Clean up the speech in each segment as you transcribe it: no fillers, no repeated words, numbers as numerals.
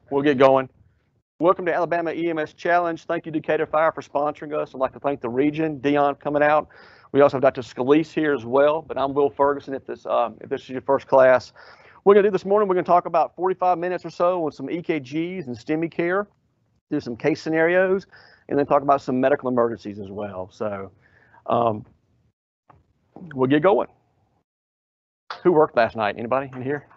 We'll get going. Welcome to Alabama EMS Challenge. Thank you, Decatur Fire, for sponsoring us. I'd like to thank the region, Dion, coming out. We also have Dr. Scalise here as well, but I'm Will Ferguson if this is your first class. We're going to do this morning, we're going to talk about 45 minutes or so on some EKGs and STEMI care, do some case scenarios, and then talk about some medical emergencies as well. So we'll get going. Who worked last night? Anybody in here?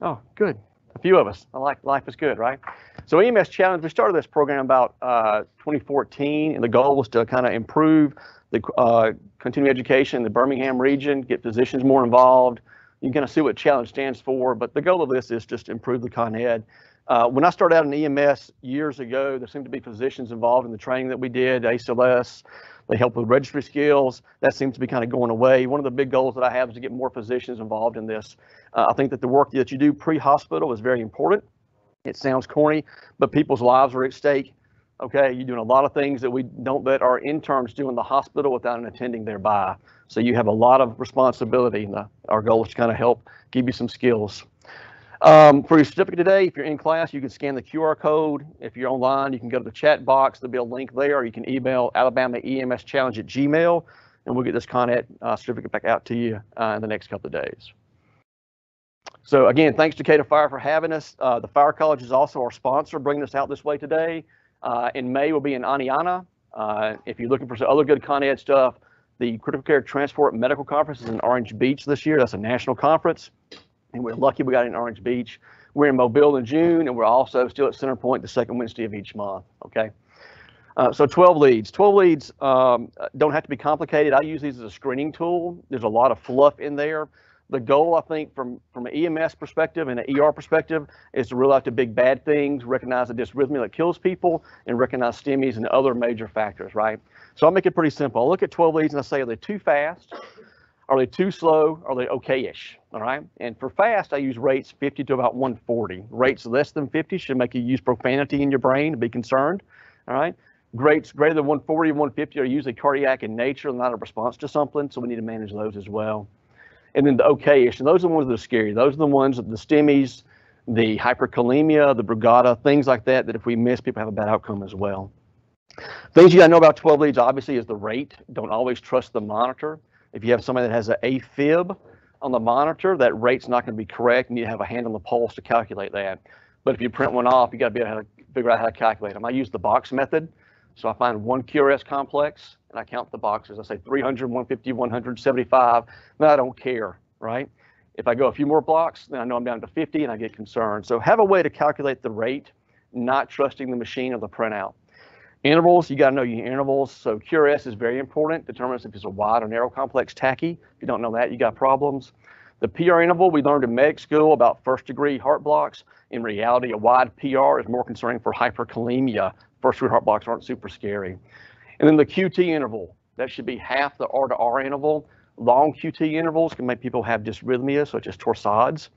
Oh, good. A few of us. I like life is good, right? So EMS Challenge, we started this program about 2014, and the goal was to kind of improve the continuing education in the Birmingham region, get physicians more involved. You can kind of see what Challenge stands for, but the goal of this is just to improve the Con Ed. When I started out in EMS years ago, there seemed to be physicians involved in the training that we did, ACLS. They help with registry skills. That seems to be kind of going away. One of the big goals that I have is to get more physicians involved in this. I think that the work that you do pre-hospital is very important. It sounds corny, but people's lives are at stake. Okay, you're doing a lot of things that we don't let our interns do in the hospital without an attending thereby. So you have a lot of responsibility, and our goal is to kind of help give you some skills. For your certificate today, if you're in class, you can scan the QR code. If you're online, you can go to the chat box. There'll be a link there, or you can email alabamaemschallenge@gmail.com, and we'll get this Con Ed certificate back out to you in the next couple of days. So again, thanks to Decatur Fire for having us. The Fire College is also our sponsor, bringing us out this way today. In May, we'll be in Indiana. If you're looking for some other good Con Ed stuff, the Critical Care Transport Medical Conference is in Orange Beach this year. That's a national conference, and we're lucky we got it in Orange Beach. We're in Mobile in June, and we're also still at Center Point the second Wednesday of each month, okay? So 12 leads. 12 leads don't have to be complicated. I use these as a screening tool. There's a lot of fluff in there. The goal, I think, from an EMS perspective and an ER perspective is to rule out the big bad things, recognize the dysrhythmia that kills people, and recognize STEMIs and other major factors, right? So I'll make it pretty simple. I'll look at 12 leads and I say, are they too fast? Are they too slow? Are they okay-ish? All right. And for fast, I use rates 50 to about 140. Rates less than 50 should make you use profanity in your brain to be concerned. All right. Rates greater than 140 and 150 are usually cardiac in nature, not a response to something. So we need to manage those as well. And then the okay-ish, and those are the ones that are scary. Those are the ones that the STEMIs, the hyperkalemia, the brugada, things like that, that if we miss, people have a bad outcome as well. Things you gotta know about 12 leads, obviously, is the rate. Don't always trust the monitor. If you have somebody that has an AFib on the monitor, that rate's not going to be correct. You need to have a hand on the pulse to calculate that. But if you print one off, you got to be able to figure out how to calculate them. I use the box method. So I find one QRS complex and I count the boxes. I say 300, 150, 175. Then I don't care, right? If I go a few more blocks, then I know I'm down to 50 and I get concerned. So have a way to calculate the rate, not trusting the machine or the printout. Intervals, you got to know your intervals. So QRS is very important, determines if it's a wide or narrow complex tachy. If you don't know that, you got problems. The PR interval, we learned in medic school about first degree heart blocks. In reality, a wide PR is more concerning for hyperkalemia. First degree heart blocks aren't super scary. And then the QT interval, that should be half the R to R interval. Long QT intervals can make people have dysrhythmia, such as torsades.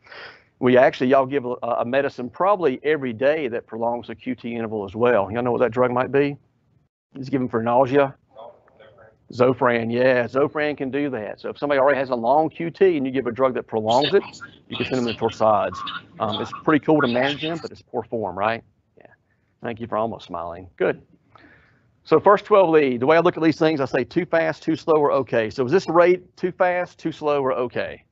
We actually, y'all give a medicine probably every day that prolongs the QT interval as well. Y'all know what that drug might be? It's given for nausea. Zofran, yeah, Zofran can do that. So if somebody already has a long QT and you give a drug that prolongs it, you can send them to torsades. It's pretty cool to manage them, but it's poor form, right? Yeah. Thank you for almost smiling. Good. So first 12 lead, the way I look at these things, I say too fast, too slow, or okay. So is this rate too fast, too slow, or okay?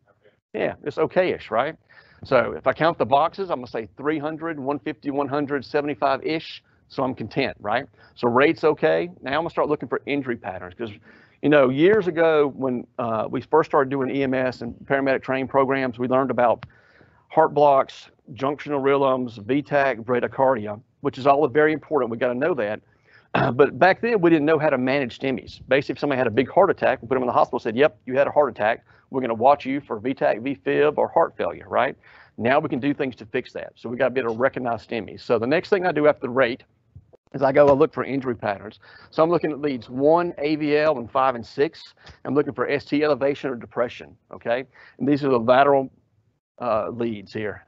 Yeah, it's okay-ish, right? So if I count the boxes, I'm gonna say 300, 150, 100, 75-ish. So I'm content, right? So rate's okay. Now I'm gonna start looking for injury patterns because, you know, years ago when we first started doing EMS and paramedic training programs, we learned about heart blocks, junctional rhythms, VTAC, bradycardia, which is all very important. We got to know that. But back then we didn't know how to manage STEMIs. Basically, if somebody had a big heart attack, we put them in the hospital, said, yep, you had a heart attack. We're gonna watch you for VTAC, VFib, or heart failure, right? Now we can do things to fix that. So we got to be able to recognize STEMIs. So the next thing I do after the rate is I look for injury patterns. So I'm looking at leads 1, AVL, and 5 and 6. I'm looking for ST elevation or depression, okay? And these are the lateral leads here.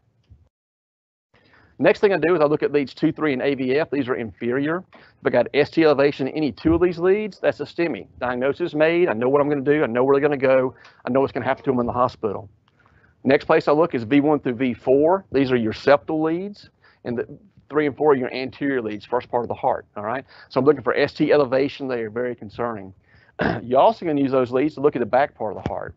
Next thing I do is I look at leads 2, 3, and AVF. These are inferior. If I got ST elevation in any 2 of these leads, that's a STEMI. Diagnosis made. I know what I'm going to do. I know where they're going to go. I know what's going to happen to them in the hospital. Next place I look is V1 through V4. These are your septal leads. and the 3 and 4 are your anterior leads, first part of the heart, all right? So I'm looking for ST elevation. They are very concerning. You're also going to use those leads to look at the back part of the heart.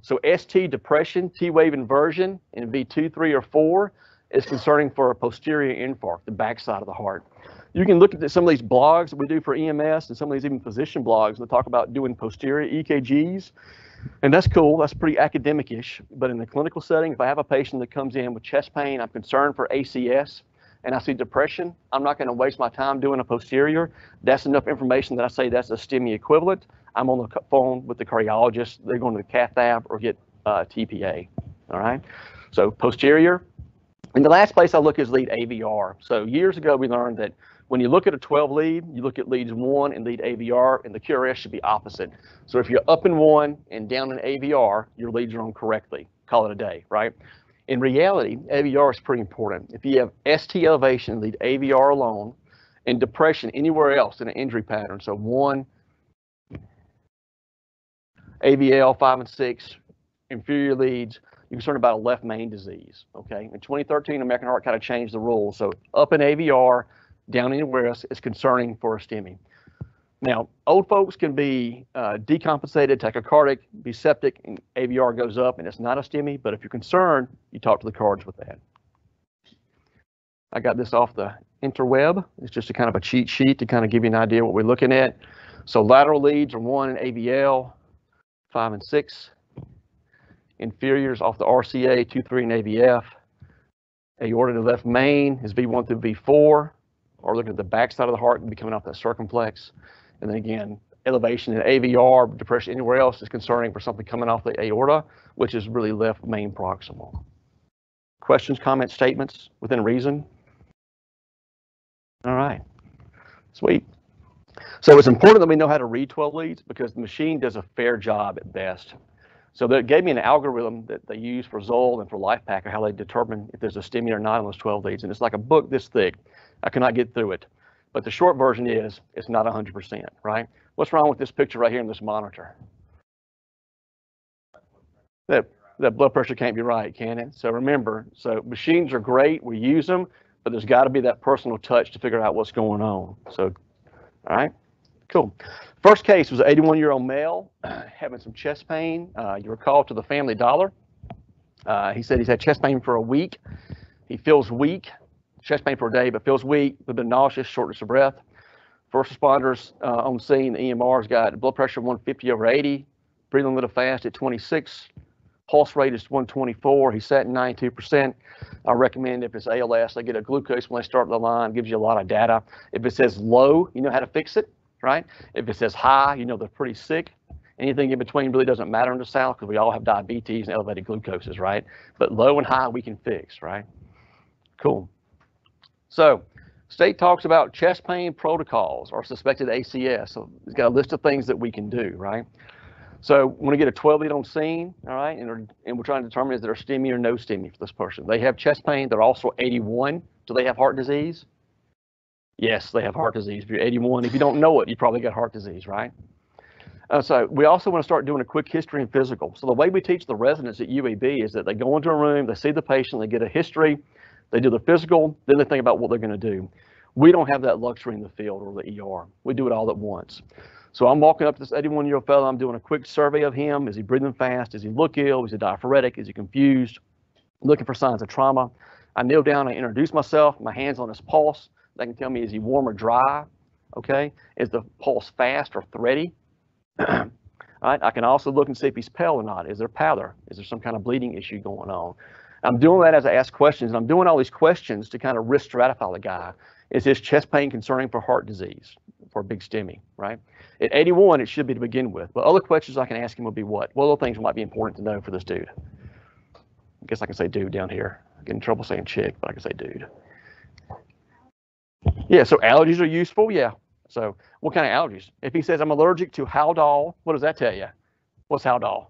So ST depression, T-wave inversion in V2, 3, or 4 is concerning for a posterior infarct, the back side of the heart. You can look at some of these blogs that we do for EMS and some of these even physician blogs that talk about doing posterior EKGs. And that's cool, that's pretty academic-ish. But in the clinical setting, if I have a patient that comes in with chest pain, I'm concerned for ACS, and I see depression, I'm not going to waste my time doing a posterior. That's enough information that I say that's a STEMI equivalent. I'm on the phone with the cardiologist. They're going to the cath lab or get TPA, all right? So posterior. And the last place I look is lead AVR. So years ago, we learned that when you look at a 12 lead, you look at leads 1 and lead AVR, and the QRS should be opposite. So if you're up in 1 and down in AVR, your leads are on correctly. Call it a day, right? In reality, AVR is pretty important. If you have ST elevation, lead AVR alone, and depression anywhere else in an injury pattern, so 1, AVL, 5 and 6, inferior leads, you're concerned about a left main disease, okay? In 2013, American Heart kind of changed the rules. So up in AVR, down anywhere else is concerning for a STEMI. Now, old folks can be decompensated, tachycardic, be septic, and AVR goes up, and it's not a STEMI, but if you're concerned, you talk to the cards with that. I got this off the interweb. It's just a kind of a cheat sheet to kind of give you an idea what we're looking at. So lateral leads are 1 in AVL, 5 and 6. Inferiors off the RCA, 2, 3 in AVF. Aorta to the left main is V1 through V4, or looking at the back side of the heart and be coming off that circumflex. And then again, elevation in AVR, depression anywhere else is concerning for something coming off the aorta, which is really left main proximal. Questions, comments, statements within reason? All right, sweet. So it's important that we know how to read 12 leads because the machine does a fair job at best. So they gave me an algorithm that they use for Zoll and for LifePack, or how they determine if there's a STEMI or not on those 12 leads. And it's like a book this thick. I cannot get through it. But the short version is it's not 100%, right? What's wrong with this picture right here in this monitor? That blood pressure can't be right, can it? So remember, so machines are great, we use them, but there's got to be that personal touch to figure out what's going on. So, all right, cool. First case was an 81-year-old male having some chest pain. You recall to the Family Dollar. He said he's had chest pain for a week. He feels weak, chest pain for a day, but feels weak, a little bit nauseous, shortness of breath. First responders on scene, the EMR's got blood pressure 150/80, breathing a little fast at 26. Pulse rate is 124. He's sat at 92%. I recommend if it's ALS, they get a glucose when they start the line, gives you a lot of data. If it says low, you know how to fix it, right? If it says high, you know they're pretty sick. Anything in between really doesn't matter in the South because we all have diabetes and elevated glucoses, right? But low and high we can fix, right? Cool. So state talks about chest pain protocols or suspected ACS. So it's got a list of things that we can do, right? So when we get a 12 lead on scene, all right, and we're trying to determine is there a STEMI or no STEMI for this person. They have chest pain. They're also 81. Do they have heart disease? Yes, they have heart disease. If you're 81, if you don't know it, you probably got heart disease, right? So we also want to start doing a quick history and physical. So the way we teach the residents at UAB is that they go into a room, they see the patient, they get a history, they do the physical, then they think about what they're going to do. We don't have that luxury in the field or the ER. We do it all at once. So I'm walking up to this 81-year-old fellow. I'm doing a quick survey of him. Is he breathing fast? Does he look ill? Is he diaphoretic? Is he confused? Looking for signs of trauma. I kneel down. I introduce myself. My hand's on his pulse. They can tell me, is he warm or dry? Okay. Is the pulse fast or thready? All right. I can also look and see if he's pale or not. Is there pallor? Is there some kind of bleeding issue going on? I'm doing that as I ask questions. And I'm doing all these questions to kind of risk stratify the guy. Is his chest pain concerning for heart disease, for a big STEMI, right? At 81, it should be to begin with. But other questions I can ask him would be what? What other things might be important to know for this dude? I guess I can say dude down here. I get in trouble saying chick, but I can say dude. Yeah, so allergies are useful, yeah. So what kind of allergies? If he says I'm allergic to Haldol, what does that tell you? What's Haldol?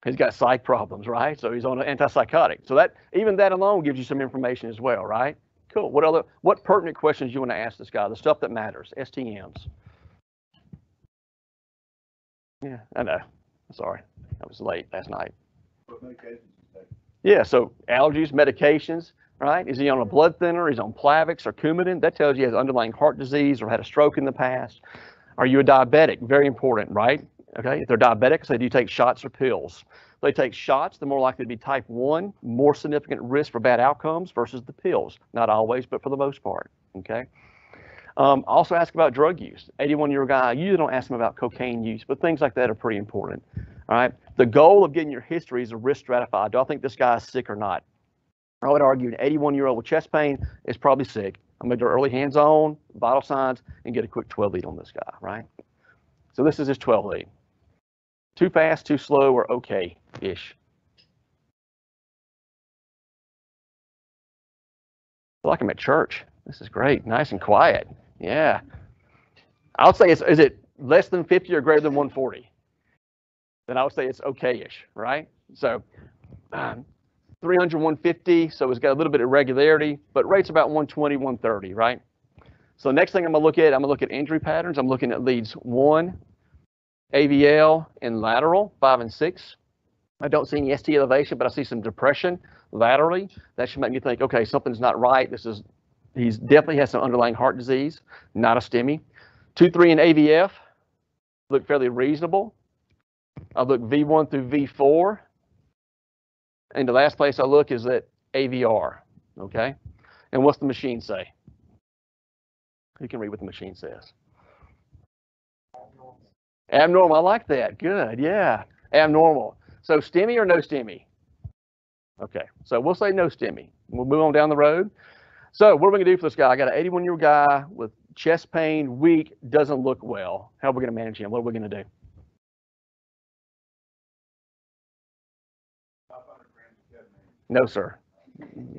He's got psych problems, right? So he's on an antipsychotic. So that even that alone gives you some information as well, right? Cool. What pertinent questions you want to ask this guy? The stuff that matters. STMs. Yeah, I know. Sorry, I was late last night. What medications do you take? Yeah, so allergies, medications. right? Is he on a blood thinner? Is he on Plavix or Coumadin? That tells you he has underlying heart disease or had a stroke in the past. Are you a diabetic? Very important, right? Okay, if they're diabetic, say, do you take shots or pills? If they take shots, they're more likely to be type 1, more significant risk for bad outcomes versus the pills. Not always, but for the most part, okay? Also ask about drug use. 81-year-old guy, you usually don't ask them about cocaine use, but things like that are pretty important, all right? The goal of getting your history is to risk stratify. Do I think this guy is sick or not? I would argue an 81-year-old with chest pain is probably sick. I'm going to do early hands-on, vital signs, and get a quick 12 lead on this guy, right? So this is his 12 lead. Too fast, too slow, or okay-ish. I feel like I'm at church. This is great, nice and quiet. Yeah. I would say is it less than 50 or greater than 140? Then I would say it's okay-ish, right? So 300, 150, so it's got a little bit of irregularity, but rate's about 120, 130, right? So next thing I'm gonna look at injury patterns. I'm looking at leads 1, AVL, and lateral, 5 and 6. I don't see any ST elevation, but I see some depression laterally. That should make me think, okay, something's not right. He's definitely has some underlying heart disease, not a STEMI. 2, 3, and AVF look fairly reasonable. I look V1 through V4. And the last place I look is at AVR, okay? And what's the machine say? You can read what the machine says. Abnormal, I like that, good, yeah. Abnormal. So STEMI or no STEMI? Okay, so we'll say no STEMI. We'll move on down the road. So what are we gonna do for this guy? I got an 81-year-old guy with chest pain, weak, doesn't look well. How are we gonna manage him? What are we gonna do? No, sir.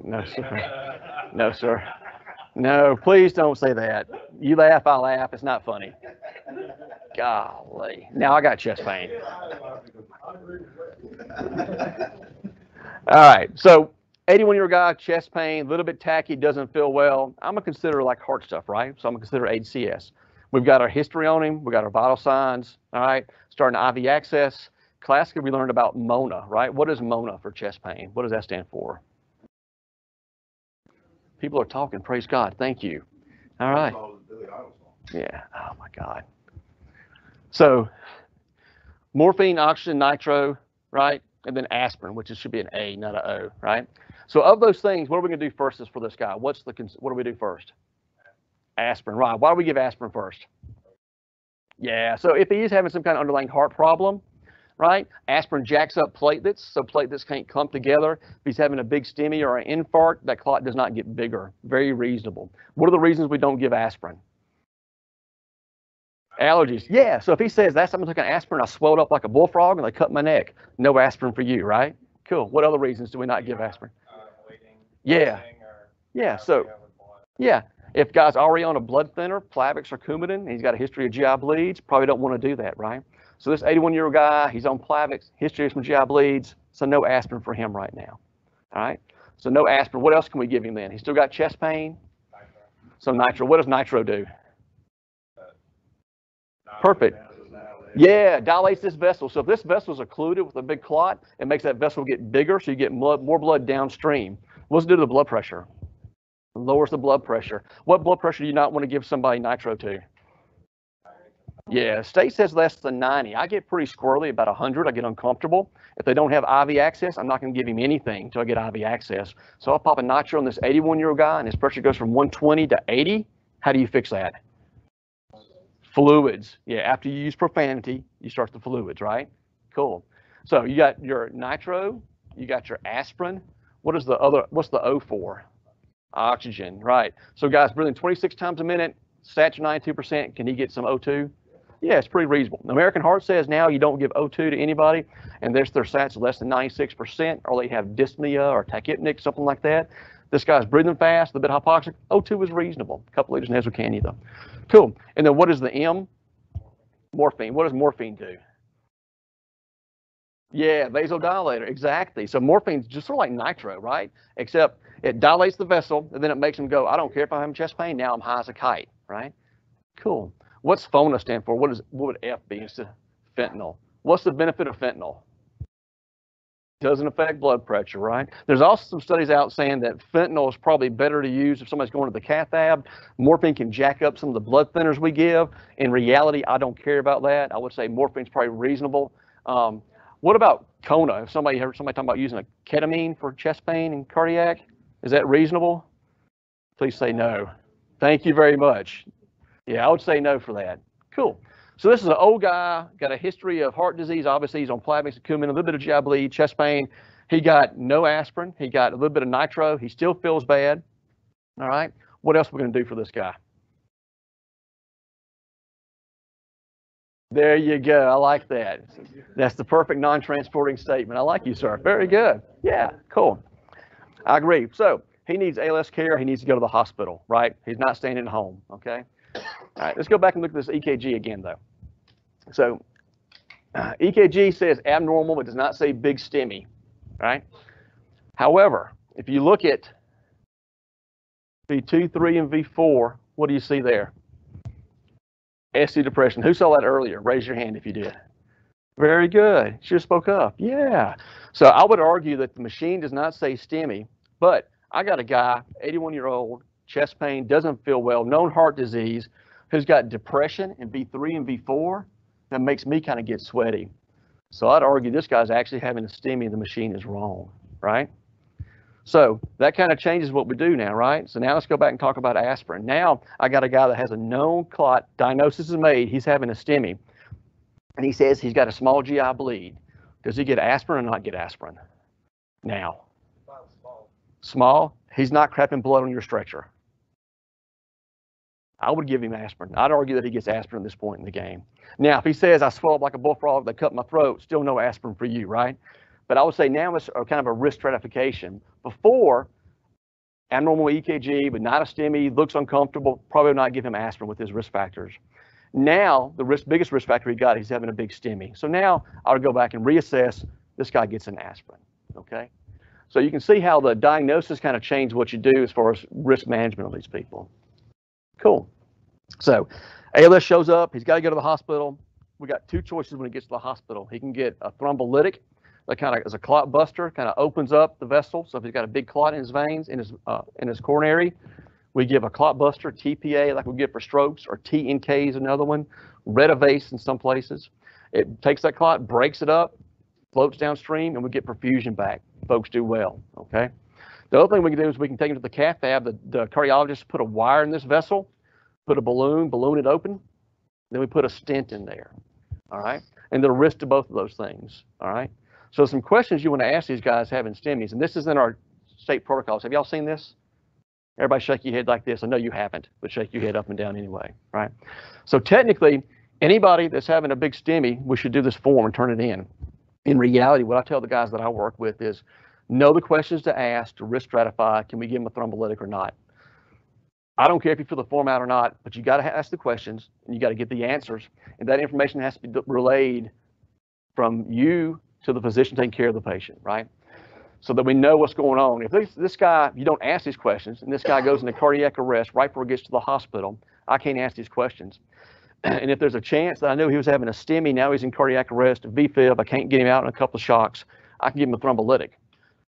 No, sir. No, sir. No, please don't say that. You laugh, I laugh. It's not funny. Golly. Now I got chest pain. All right. So 81-year-old guy, chest pain, a little bit tacky, doesn't feel well. I'm going to consider like heart stuff, right? So I'm going to consider HCS. We've got our history on him. We've got our vital signs, all right? Starting IV access. Classically, we learned about MONA, right? What is MONA for chest pain? What does that stand for? People are talking. Praise God. Thank you. All right. Yeah. Oh, my God. So morphine, oxygen, nitro, right? And then aspirin, which should be an A, not an O, right? So of those things, what are we going to do first is for this guy? What do we do first? Aspirin, right. Why do we give aspirin first? Yeah. So if he is having some kind of underlying heart problem, right? Aspirin jacks up platelets, so platelets can't clump together. If he's having a big STEMI or an infarct, that clot does not get bigger. Very reasonable. What are the reasons we don't give aspirin? Allergies. Yeah, so if he says, that's I'm taking aspirin, I swelled up like a bullfrog and they cut my neck, no aspirin for you, right? Cool. What other reasons do we not give aspirin? Yeah. Yeah, so, yeah. If guy's already on a blood thinner, Plavix or Coumadin, and he's got a history of GI bleeds, probably don't want to do that, right? So this 81-year-old guy, he's on Plavix, history of some GI bleeds, so no aspirin for him right now, all right? So no aspirin. What else can we give him then? He's still got chest pain? Nitro. So nitro. What does nitro do? Perfect. Yeah, dilates this vessel. So if this vessel is occluded with a big clot, it makes that vessel get bigger, so you get more blood downstream. What's it do to the blood pressure? It lowers the blood pressure. What blood pressure do you not want to give somebody nitro to? Yeah, state says less than 90. I get pretty squirrely, about 100. I get uncomfortable. If they don't have IV access, I'm not going to give him anything until I get IV access. So I'll pop a nitro on this 81-year-old guy, and his pressure goes from 120 to 80. How do you fix that? Fluids. Yeah, after you use profanity, you start the fluids, right? Cool. So you got your nitro, you got your aspirin. What's the O for? Oxygen, right. So guys, breathing 26 times a minute, sats 92%. Can he get some O2? Yeah, it's pretty reasonable. The American Heart says now you don't give O2 to anybody, and their sats less than 96%, or they have dyspnea or tachypnic, something like that. This guy's breathing fast, a bit hypoxic. O2 is reasonable. A couple liters nasal though. Cool. And then what is the M? Morphine. What does morphine do? Yeah, vasodilator. Exactly. So morphine's just sort of like nitro, right? Except it dilates the vessel, and then it makes them go, I don't care if I'm having chest pain, now I'm high as a kite, right? Cool. What's FONA stand for? What would F be instead of fentanyl? What's the benefit of fentanyl? Doesn't affect blood pressure, right? There's also some studies out saying that fentanyl is probably better to use if somebody's going to the cath lab. Morphine can jack up some of the blood thinners we give. In reality, I don't care about that. I would say morphine's probably reasonable. What about Kona? If somebody heard somebody talking about using a ketamine for chest pain and cardiac, is that reasonable? Please say no. Thank you very much. Yeah, I would say no for that. Cool. So this is an old guy, got a history of heart disease. Obviously, he's on Plavix, cumin, a little bit of GI bleed, chest pain. He got no aspirin. He got a little bit of nitro. He still feels bad. All right. What else are we going to do for this guy? There you go. I like that. That's the perfect non-transporting statement. I like you, sir. Very good. Yeah, cool. I agree. So he needs ALS care. He needs to go to the hospital, right? He's not staying at home, okay? All right, let's go back and look at this EKG again, though. So EKG says abnormal, but does not say big STEMI, right? However, if you look at V2, 3, and V4, what do you see there? ST depression. Who saw that earlier? Raise your hand if you did. Very good. Should have spoke up. Yeah. So I would argue that the machine does not say STEMI, but I got a guy, 81-year-old, chest pain, doesn't feel well, known heart disease, who's got depression in V3 and V4. That makes me kind of get sweaty. So I'd argue this guy's actually having a STEMI and the machine is wrong, right? So that kind of changes what we do now, right? So now let's go back and talk about aspirin. Now I got a guy that has a known clot, diagnosis is made, he's having a STEMI, and he says he's got a small GI bleed. Does he get aspirin or not get aspirin? Now. Small, he's not crapping blood on your stretcher. I would give him aspirin. I'd argue that he gets aspirin at this point in the game. Now, if he says, I swell up like a bullfrog, they cut my throat, still no aspirin for you, right? But I would say now it's kind of a risk stratification. Before, abnormal EKG, but not a STEMI, looks uncomfortable, probably would not give him aspirin with his risk factors. Now, the biggest risk factor he got, he's having a big STEMI. So now I would go back and reassess, this guy gets an aspirin, okay? So you can see how the diagnosis kind of changed what you do as far as risk management of these people. Cool. So ALS shows up, he's got to go to the hospital. We got two choices when he gets to the hospital. He can get a thrombolytic that kind of is a clot buster, kind of opens up the vessel. So if he's got a big clot in his veins, in his coronary, we give a clot buster, TPA, like we give for strokes, or TNK is another one, Redivase in some places. It takes that clot, breaks it up, floats downstream, and we get perfusion back. Folks do well, okay? The other thing we can do is we can take him to the cath lab. The cardiologist put a wire in this vessel, put a balloon it open, then we put a stent in there, all right? And there's a risk to both of those things, all right? So some questions you want to ask these guys having STEMIs, and this is in our state protocols. Have y'all seen this? Everybody shake your head like this. I know you haven't, but shake your head up and down anyway, right? So technically, anybody that's having a big STEMI, we should do this form and turn it in. In reality, what I tell the guys that I work with is know the questions to ask to risk stratify. Can we give them a thrombolytic or not? I don't care if you fill the form out or not, but you got to ask the questions and you got to get the answers. And that information has to be relayed from you to the physician taking care of the patient, right? So that we know what's going on. If this guy, you don't ask these questions, and this guy goes into cardiac arrest right before he gets to the hospital, I can't ask these questions. And if there's a chance that I knew he was having a STEMI, now he's in cardiac arrest, a VFib, I can't get him out in a couple of shocks, I can give him a thrombolytic.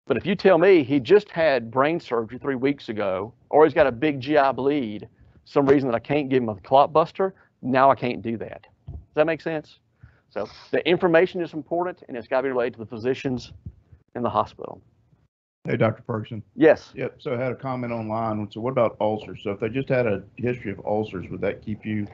But if you tell me he just had brain surgery 3 weeks ago, or he's got a big GI bleed, some reason that I can't give him a clot buster, now I can't do that. Does that make sense? So the information is important, and it's got to be related to the physicians in the hospital. Hey, Dr. Ferguson. Yes. Yep. So I had a comment online. So what about ulcers? So if they just had a history of ulcers, would that keep you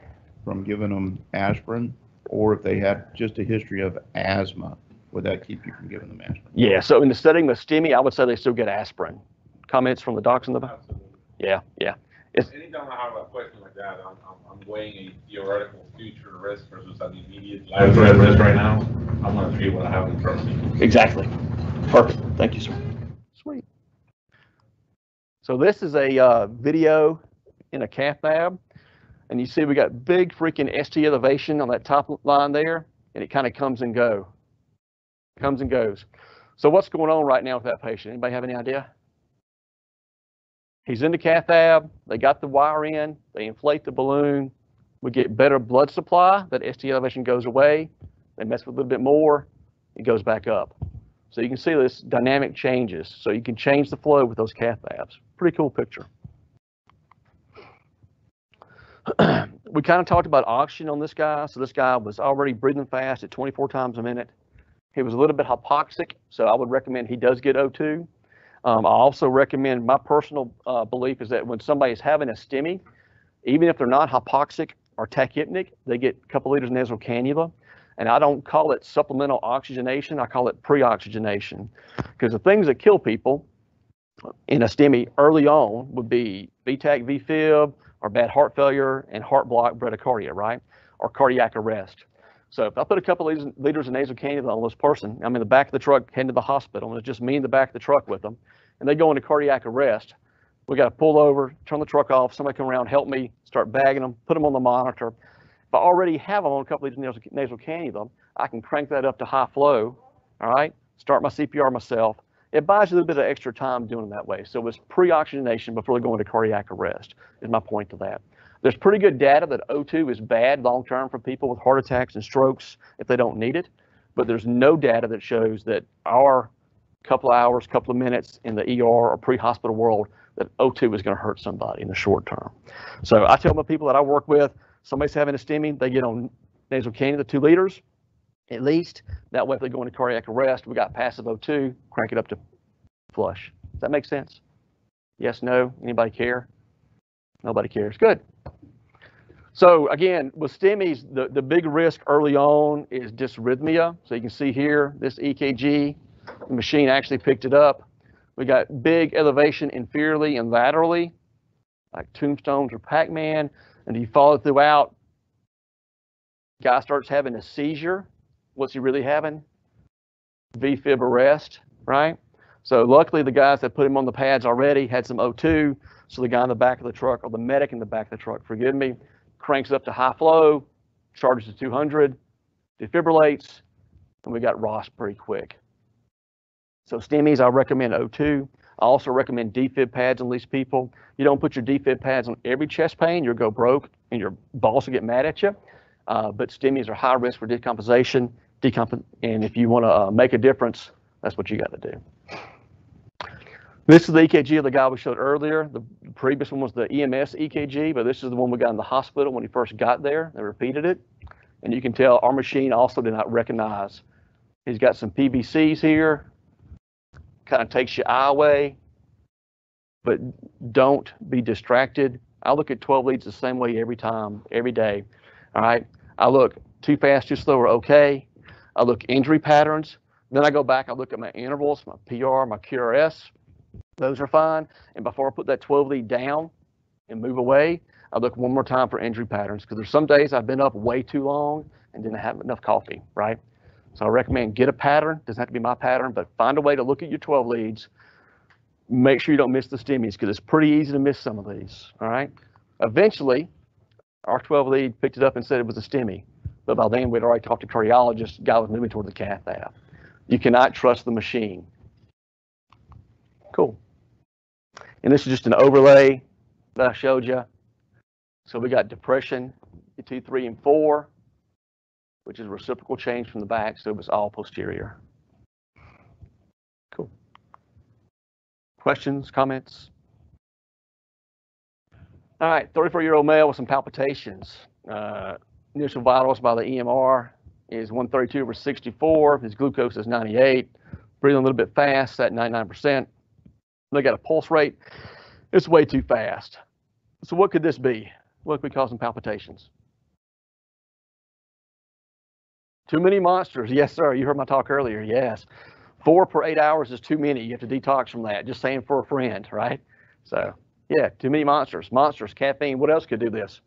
from giving them aspirin? Or if they had just a history of asthma, would that keep you from giving them aspirin? Yeah. So in the setting of STEMI, I would say they still get aspirin. Comments from the docs in the back? Absolutely. Yeah. Yeah. Anytime I have a question like that, I'm weighing a theoretical future risk versus an immediate life threat risk right now. I'm going to treat what I have in front of me. Exactly. Perfect. Thank you, sir. Sweet. So this is a video in a cath lab, and you see we got big freaking ST elevation on that top line there, and it kind of comes and goes. So what's going on right now with that patient? Anybody have any idea? He's in the cath lab. They got the wire in. They inflate the balloon. We get better blood supply. That ST elevation goes away. They mess with a little bit more. It goes back up. So you can see this dynamic changes. So you can change the flow with those cath labs. Pretty cool picture. We kind of talked about oxygen on this guy. So this guy was already breathing fast at 24 times a minute. He was a little bit hypoxic, so I would recommend he does get O2. I also recommend, my personal belief is that when somebody is having a STEMI, even if they're not hypoxic or tachypnic, they get a couple liters nasal cannula. And I don't call it supplemental oxygenation, I call it pre-oxygenation. Because the things that kill people in a STEMI early on would be VTAC, VFib, or bad heart failure and heart block bradycardia, right? Or cardiac arrest. So if I put a couple of liters of nasal cannula on this person, I'm in the back of the truck heading to the hospital, and it's just me in the back of the truck with them, and they go into cardiac arrest, we got to pull over, turn the truck off, somebody come around, help me, start bagging them, put them on the monitor. If I already have them on a couple of liters of nasal cannula, I can crank that up to high flow, all right? Start my CPR myself. It buys you a little bit of extra time doing it that way. So it's pre-oxygenation before they go into cardiac arrest, is my point to that. There's pretty good data that O2 is bad long-term for people with heart attacks and strokes if they don't need it, but there's no data that shows that our couple of hours, couple of minutes in the ER or pre-hospital world, that O2 is going to hurt somebody in the short term. So I tell my people that I work with, somebody's having a STEMI, they get on nasal cannula, 2 liters at least. That way, if they go into cardiac arrest, we got passive O2, crank it up to flush. Does that make sense? Yes, no? Anybody care? Nobody cares. Good. So again, with STEMIs, the big risk early on is dysrhythmia. So you can see here, this EKG, the machine actually picked it up. We got big elevation inferiorly and laterally, like tombstones or Pac-Man. And you follow it throughout, guy starts having a seizure. What's he really having? VFib arrest, right? So luckily the guys that put him on the pads already had some O2. So the guy in the back of the truck, or the medic in the back of the truck, forgive me, cranks up to high flow, charges to 200, defibrillates, and we got ROS pretty quick. So STEMIs, I recommend O2. I also recommend defib pads on these people. You don't put your defib pads on every chest pain, you'll go broke and your boss will get mad at you. But STEMIs are high risk for decompensation, and if you want to make a difference, that's what you got to do. This is the EKG of the guy we showed earlier. The previous one was the EMS EKG, but this is the one we got in the hospital when he first got there. They repeated it. And you can tell our machine also did not recognize. He's got some PVCs here. Kind of takes your eye away, but don't be distracted. I look at 12 leads the same way every time, every day. All right. I look too fast, too slow, or okay. I look injury patterns. Then I go back, I look at my intervals, my PR, my QRS. Those are fine. And before I put that 12 lead down and move away, I look one more time for injury patterns, because there's some days I've been up way too long and didn't have enough coffee, right? So I recommend get a pattern. Doesn't have to be my pattern, but find a way to look at your 12 leads. Make sure you don't miss the STEMIs, because it's pretty easy to miss some of these, all right? Eventually, our 12 lead picked it up and said it was a STEMI. But by then, we'd already talked to cardiologists. Guy was moving toward the cath lab. You cannot trust the machine. Cool. And this is just an overlay that I showed you. So we got depression, 2, 3, and 4, which is reciprocal change from the back, so it was all posterior. Cool. Questions, comments? All right, 34-year-old male with some palpitations. Initial vitals by the EMR is 132/64. His glucose is 98. Breathing a little bit fast at 99%. They got a pulse rate. It's way too fast. So what could this be? What could be causing palpitations? Too many monsters. Yes, sir. You heard my talk earlier. Yes. 4 per 8 hours is too many. You have to detox from that. Just saying for a friend, right? So, yeah, too many monsters. Monsters, caffeine. What else could do this?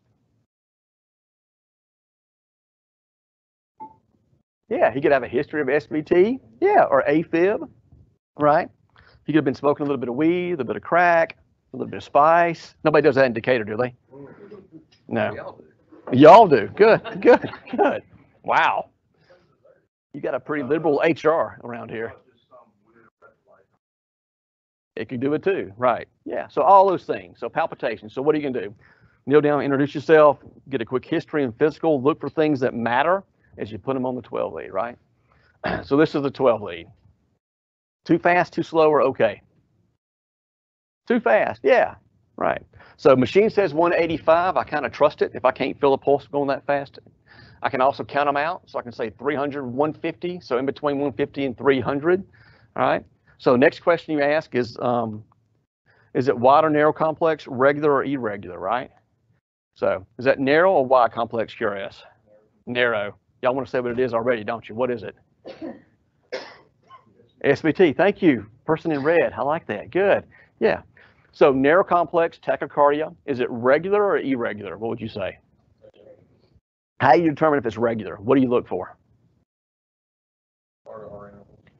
Yeah, he could have a history of SVT. Yeah, or AFib, right? He could have been smoking a little bit of weed, a little bit of crack, a little bit of spice. Nobody does that in Decatur, do they? No. Y'all do. Good, good, good. Wow. You got a pretty liberal HR around here. It can do it too, right? Yeah, so all those things. So palpitations. So what are you gonna do? Kneel down, introduce yourself, get a quick history and physical, look for things that matter as you put them on the 12 lead, right? So this is the 12 lead. Too fast, too slow, or okay? Too fast, yeah, right. So machine says 185, I kind of trust it if I can't feel the pulse going that fast. I can also count them out, so I can say 300, 150, so in between 150 and 300, all right? So next question you ask is it wide or narrow complex, regular or irregular, right? So is that narrow or wide complex QRS? Narrow. Y'all want to say what it is already, don't you? What is it? SVT, thank you. Person in red, I like that, good, yeah. So narrow complex tachycardia, is it regular or irregular? What would you say? How do you determine if it's regular? What do you look for?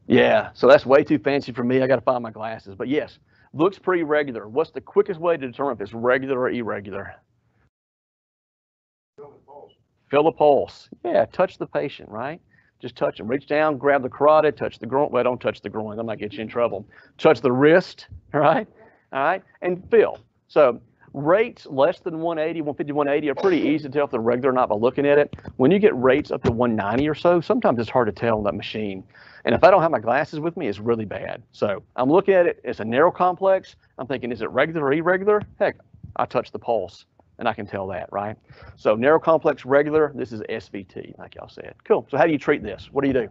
Yeah, so that's way too fancy for me. I got to find my glasses. But yes, looks pretty regular. What's the quickest way to determine if it's regular or irregular? Feel the pulse. Feel the pulse. Yeah, touch the patient, right? Just touch them. Reach down, grab the carotid, touch the groin. Well, don't touch the groin. That might get you in trouble. Touch the wrist, all right? All right, and feel. So rates less than 180, 150, 180 are pretty easy to tell if they're regular or not by looking at it. When you get rates up to 190 or so, sometimes it's hard to tell on that machine. And if I don't have my glasses with me, it's really bad. So I'm looking at it, it's a narrow complex. I'm thinking, is it regular or irregular? Heck, I touch the pulse and I can tell that, right? So narrow complex, regular, this is SVT, like y'all said. Cool, so how do you treat this? What do you do?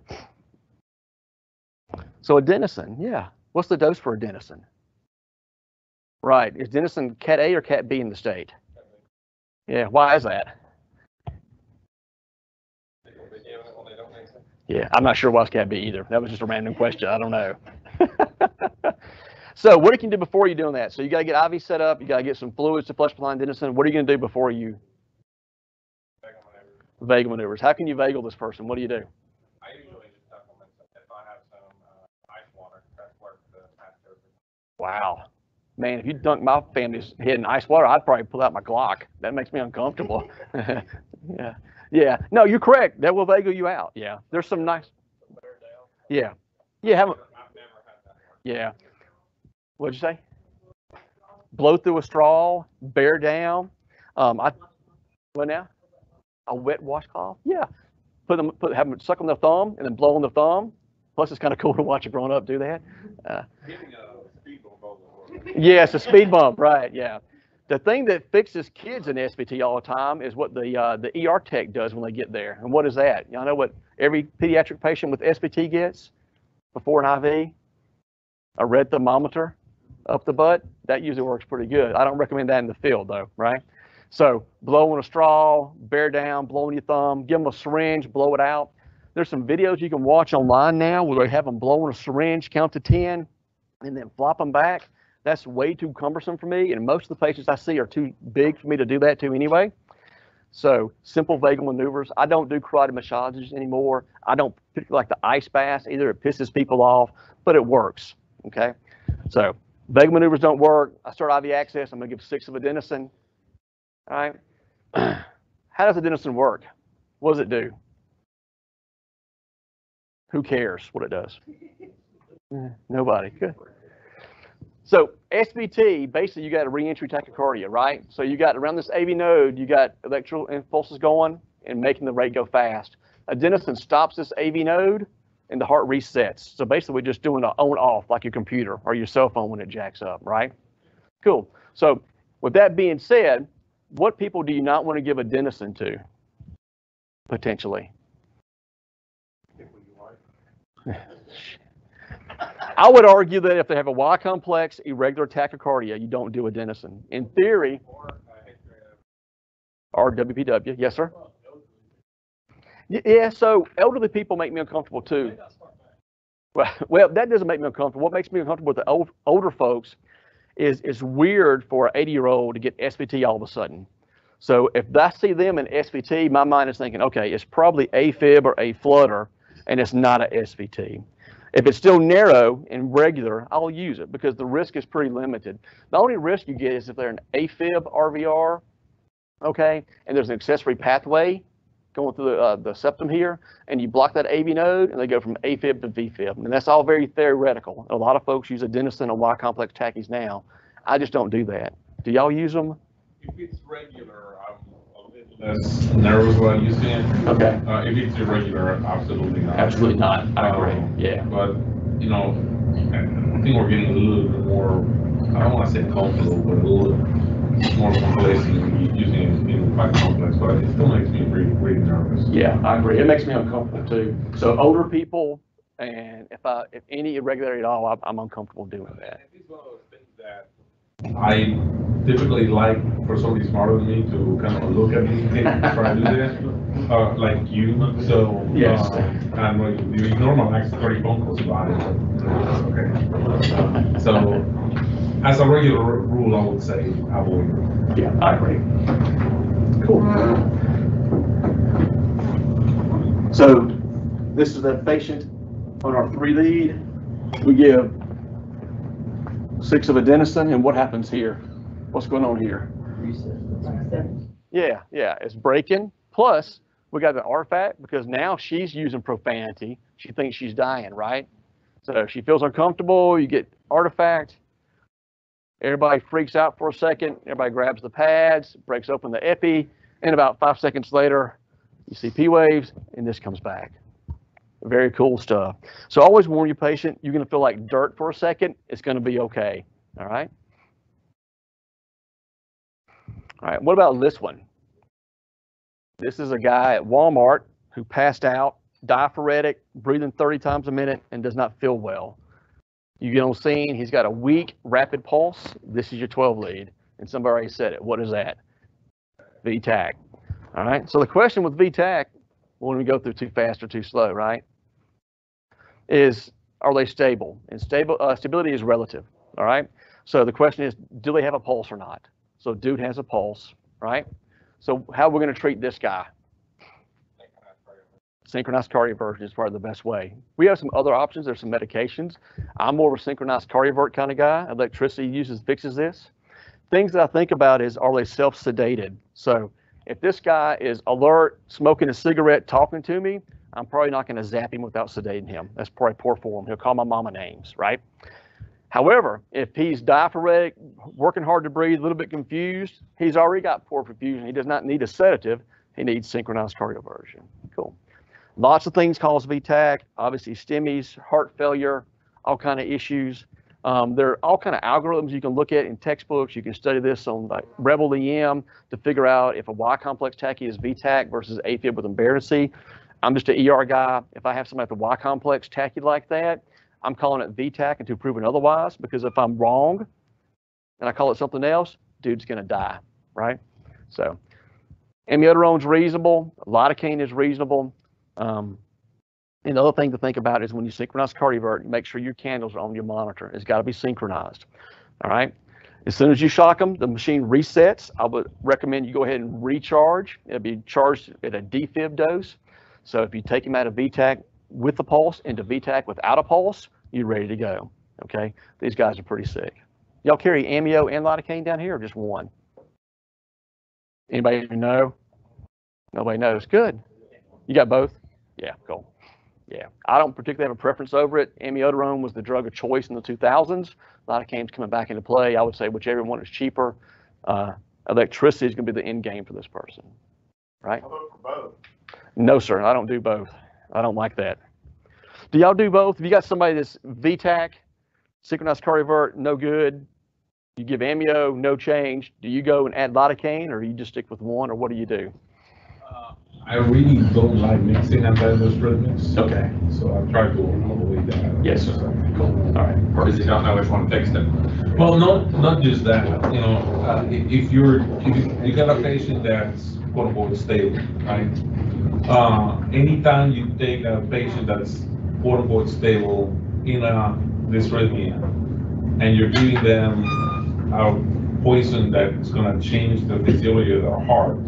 So adenosine, yeah. What's the dose for adenosine? Right, is adenosine Cat A or Cat B in the state? Yeah, why is that? Yeah, I'm not sure why it's Cat B either. That was just a random question, I don't know. So what you can do before you're doing that? So you got to get IV set up, you got to get some fluids to flush behind adenosine. What are you going to do before you? Vagal maneuvers. How can you vagal this person? What do you do? I usually just supplement if I have some ice water, that's worth the pastor. Wow. Man, if you dunk my family's head in ice water, I'd probably pull out my Glock. That makes me uncomfortable. Yeah. Yeah. No, you're correct. That will vagal you out. Yeah. There's some nice. Yeah. Yeah. I've never had that one. Yeah. What'd you say? Blow through a straw, bear down. What now? A wet washcloth? Yeah. Have them suck on the thumb and then blow on the thumb. Plus, it's kind of cool to watch a grown up do that. Giving a speed bump over. Yes, a speed bump, right? Yeah. The thing that fixes kids in SVT all the time is what the ER tech does when they get there. And what is that? Y'all know what every pediatric patient with SVT gets before an IV? A red thermometer up the butt. That usually works pretty good. I don't recommend that in the field though, right? So blow on a straw, bear down, blow on your thumb, give them a syringe, blow it out. There's some videos you can watch online now where they have them blow on a syringe, count to 10, and then flop them back. That's way too cumbersome for me, and most of the patients I see are too big for me to do that to anyway. So simple vagal maneuvers. I don't do carotid massages anymore. I don't particularly like the ice bath either. It pisses people off, but it works, okay? So vagal maneuvers don't work. I start IV access. I'm gonna give 6 of adenosine, all right? How does adenosine work? What does it do? Who cares what it does? Nobody, good. So SVT, basically you got a reentry tachycardia, right? So you got around this AV node, you got electrical impulses going and making the rate go fast. Adenosine stops this AV node and the heart resets. So basically we're just doing an on-off like your computer or your cell phone when it jacks up, right? Cool. So with that being said, what people do you not want to give adenosine to, potentially? People you like. I would argue that if they have a Y complex, irregular tachycardia, you don't do adenosine. In theory, or WPW, yes, sir? Yeah, so elderly people make me uncomfortable too. Well, that doesn't make me uncomfortable. What makes me uncomfortable with the older folks is it's weird for an 80-year-old to get SVT all of a sudden. So if I see them in SVT, my mind is thinking, okay, it's probably AFib or a flutter, and it's not a SVT. If it's still narrow and regular, I'll use it because the risk is pretty limited. The only risk you get is if they're an AFib RVR, okay, and there's an accessory pathway going through the septum here, and you block that AV node, and they go from AFib to VFib. And that's all very theoretical. A lot of folks use adenosine and Y-complex tachyes now. I just don't do that. Do y'all use them? If it's regular, I'm a bit less nervous about using it. Okay. If it's irregular, absolutely not. Absolutely not. I agree. Yeah. But you know, I think we're getting a little bit more, I don't want to say comfortable, but a little more complacent using it in quite complex, but it still makes me really, really nervous. Yeah, I agree. It makes me uncomfortable too. So older people, and if any irregularity at all, I'm uncomfortable doing that. It's one of those things that I typically like for somebody smarter than me to kind of look at me and try to do that, like you. So Yes. I know you ignore my next 30 phone calls about it, but that's okay. So as a regular rule, I would say avoid. Yeah, I agree. Cool. So this is the patient on our 3 lead. We give 6 of adenosine, and what happens here? What's going on here? Yeah, it's breaking. Plus, we got an artifact because now she's using profanity. She thinks she's dying, right? So she feels uncomfortable. You get artifact. Everybody freaks out for a second. Everybody grabs the pads, breaks open the epi, and about 5 seconds later, you see P waves, and this comes back. Very cool stuff. So always warn your patient, you're going to feel like dirt for a second. It's going to be okay. All right. All right. What about this one? This is a guy at Walmart who passed out, diaphoretic, breathing 30 times a minute, and does not feel well. You get on scene. He's got a weak, rapid pulse. This is your 12 lead. And somebody already said it. What is that? VTAC. All right. So the question with VTAC, when we go through too fast or too slow, right, is are they stable? And stability is relative. All right. So the question is, do they have a pulse or not? So dude has a pulse, right? So how are we going to treat this guy? Synchronized cardioversion is probably the best way. We have some other options. There's some medications. I'm more of a synchronized cardiovert kind of guy. Electricity fixes this. Things that I think about is, are they self-sedated? So if this guy is alert, smoking a cigarette, talking to me, I'm probably not going to zap him without sedating him. That's probably poor form. He'll call my mama names, right? However, if he's diaphoretic, working hard to breathe, a little bit confused, he's already got poor perfusion. He does not need a sedative. He needs synchronized cardioversion. Cool. Lots of things cause VTAC, obviously STEMIs, heart failure, all kind of issues. There are all kind of algorithms you can look at in textbooks. You can study this on like Rebel EM to figure out if a Y-complex tachy is VTAC versus AFib with embarrassy. I'm just an ER guy. If I have somebody with a Y-complex tachy like that, I'm calling it VTAC until proven otherwise, because if I'm wrong and I call it something else, dude's going to die, right? So amiodarone's reasonable. Lidocaine is reasonable. And the other thing to think about is when you synchronize cardiovert, make sure your candles are on your monitor. It's got to be synchronized. All right. As soon as you shock them, the machine resets. I would recommend you go ahead and recharge. It'll be charged at a defib dose. So if you take him out of VTAC with a pulse into VTAC without a pulse, you're ready to go. Okay. These guys are pretty sick. Y'all carry amio and lidocaine down here or just one? Anybody know? Nobody knows. Good. You got both? Yeah, cool. Yeah, I don't particularly have a preference over it. Amiodarone was the drug of choice in the 2000s. Lidocaine's coming back into play. I would say whichever one is cheaper. Electricity is going to be the end game for this person, right? I'll vote for both. No, sir, I don't do both. I don't like that. Do y'all do both? If you got somebody that's VTAC, synchronized cardiovert, no good, you give amio, no change, do you go and add lidocaine, or you just stick with one, or what do you do? I really don't like mixing antidysrhythmics. Okay. So I try to avoid that. Yes, sir. Cool. All right. Because you don't know which one fixed it. Well, not just that. You know, if you got a patient that's quote unquote stable, right? Anytime you take a patient that's quote unquote stable in a dysrhythmia, and you're giving them a poison that's going to change the physiology of their heart,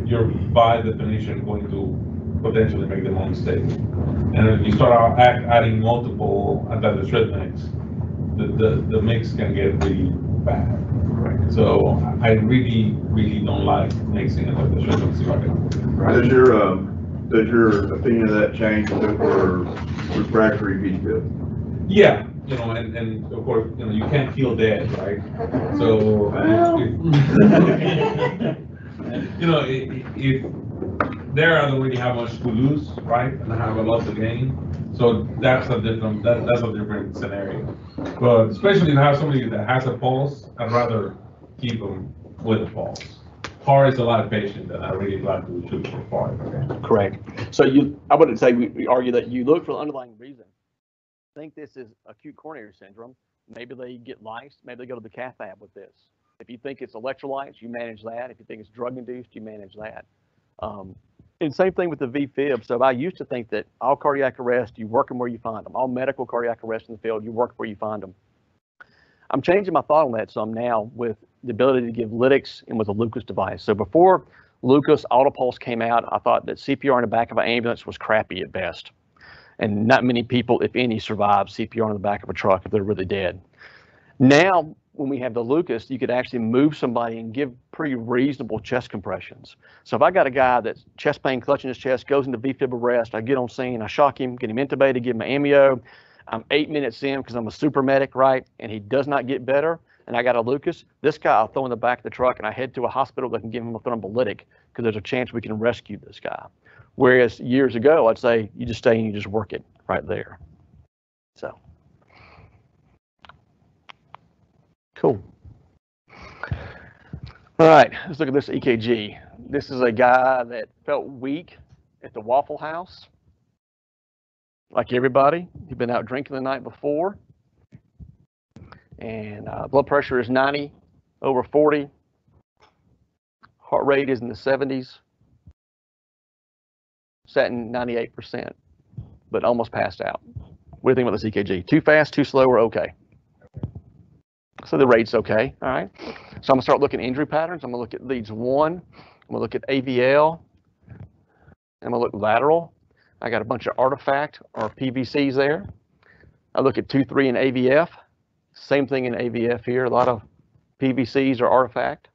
you're by definition going to potentially make them unstable. And if you start adding multiple antidysrhythmics, the mix can get really bad. Right. So I really don't like mixing antidysrhythmics. Right. Does your opinion of that change for refractory VTAC? Yeah, you know, and of course, you know, you can't heal dead, right? So, you know, if there I don't really have much to lose, right? And I have a lot to gain. So that's a different scenario. But especially if I have somebody that has a pulse, I'd rather keep them with a pulse. Heart is a lot of patient that I really like to shoot for heart. Okay? Correct. So I wouldn't say we argue that you look for the underlying reason. Think this is acute coronary syndrome. Maybe they get lice. Maybe they go to the cath lab with this. If you think it's electrolytes, you manage that. If you think it's drug induced, you manage that. And same thing with the VFib. So I used to think that all cardiac arrest, you work them where you find them. All medical cardiac arrest in the field, you work where you find them. I'm changing my thought on that some now with the ability to give lytics and with a Lucas device. So before Lucas Autopulse came out, I thought that CPR in the back of an ambulance was crappy at best. And not many people, if any, survive CPR in the back of a truck if they're really dead. Now, when we have the Lucas, you could actually move somebody and give pretty reasonable chest compressions. So if I got a guy that's chest pain, clutching his chest, goes into VFib arrest, I get on scene, I shock him, get him intubated, give him an amio. I'm 8 minutes in because I'm a super medic, right? And he does not get better, and I got a Lucas. This guy I'll throw in the back of the truck and I head to a hospital that can give him a thrombolytic because there's a chance we can rescue this guy. Whereas years ago, I'd say you just stay and you just work it right there. So. Cool. All right, let's look at this EKG. This is a guy that felt weak at the Waffle House. Like everybody, he'd been out drinking the night before. And blood pressure is 90 over 40. Heart rate is in the 70s. Statin 98%, but almost passed out. What do you think about this EKG? Too fast, too slow, or okay? So the rate's okay, all right? So I'm gonna start looking at injury patterns. I'm gonna look at leads 1. I'm gonna look at AVL. I'm gonna look lateral. I got a bunch of artifact or PVCs there. I look at 2, 3 in AVF. Same thing in AVF here, a lot of PVCs or artifact.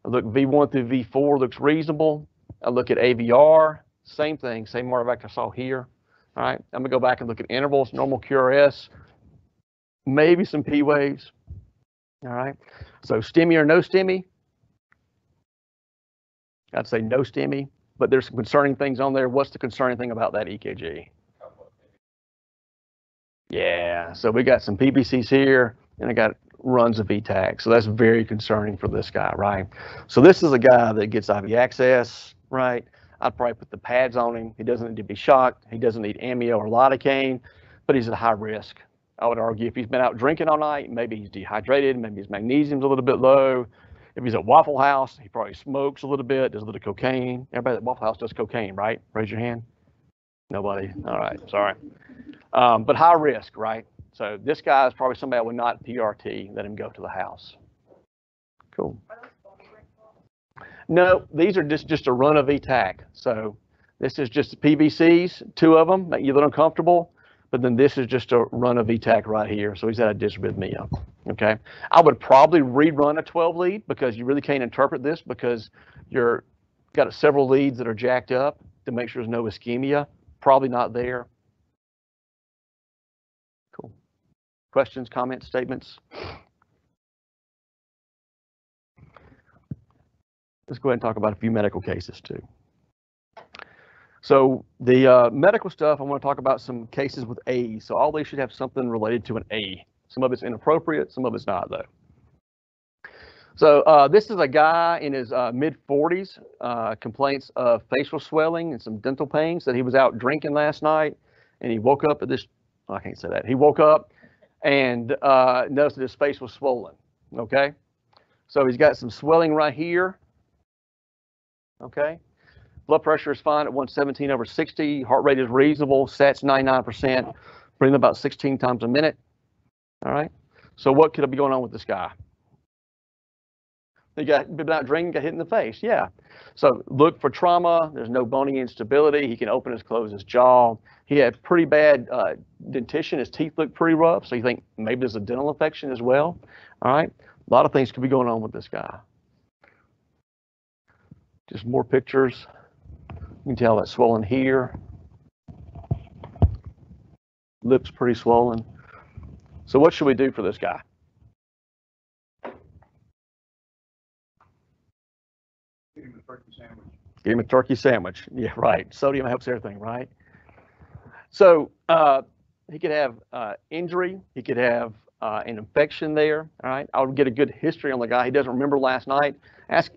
I look V1 through V4, looks reasonable. I look at AVR, same thing, same artifact I saw here. All right, I'm gonna go back and look at intervals, normal QRS, maybe some P waves. All right, so STEMI or no STEMI? I'd say no STEMI, but there's some concerning things on there. What's the concerning thing about that EKG? Yeah, so we got some PVCs here, and I got runs of VTAC. So that's very concerning for this guy, right? So this is a guy that gets IV access, right? I'd probably put the pads on him. He doesn't need to be shocked. He doesn't need amio or lidocaine, but he's at high risk. I would argue if he's been out drinking all night, maybe he's dehydrated, maybe his magnesium's a little bit low. If he's at Waffle House, he probably smokes a little bit, does a little cocaine. Everybody at Waffle House does cocaine, right? Raise your hand. Nobody? All right, sorry. But high risk, right? So this guy is probably somebody I would not PRT, let him go to the house. Cool. No, these are just a run of VTAC. So this is just PVCs, 2 of them, make you a little uncomfortable. But then this is just a run of VTAC right here. So he's at a dysrhythmia, okay? I would probably rerun a 12 lead because you really can't interpret this because you're got several leads that are jacked up to make sure there's no ischemia. Probably not there. Cool. Questions, comments, statements? Let's go ahead and talk about a few medical cases too. So the medical stuff, I want to talk about some cases with A's. So all these should have something related to an A. Some of it's inappropriate, some of it's not though. So this is a guy in his mid-40s, complaints of facial swelling and some dental pains that he was out drinking last night. And he woke up at this, oh, I can't say that. He woke up and noticed that his face was swollen, okay? So he's got some swelling right here, okay? Blood pressure is fine at 117 over 60. Heart rate is reasonable. Sats 99%. Breathing about 16 times a minute. All right. So what could be going on with this guy? He got been out drinking, got hit in the face. Yeah. So look for trauma. There's no bony instability. He can open and close his jaw. He had pretty bad dentition. His teeth look pretty rough. So you think maybe there's a dental infection as well. All right. A lot of things could be going on with this guy. Just more pictures. You can tell that's swollen here. Lips pretty swollen. So what should we do for this guy? Get him a turkey sandwich. Give him a turkey sandwich. Yeah, right. Sodium helps everything, right? So he could have injury. He could have an infection there. All right. I would get a good history on the guy. He doesn't remember last night. Ask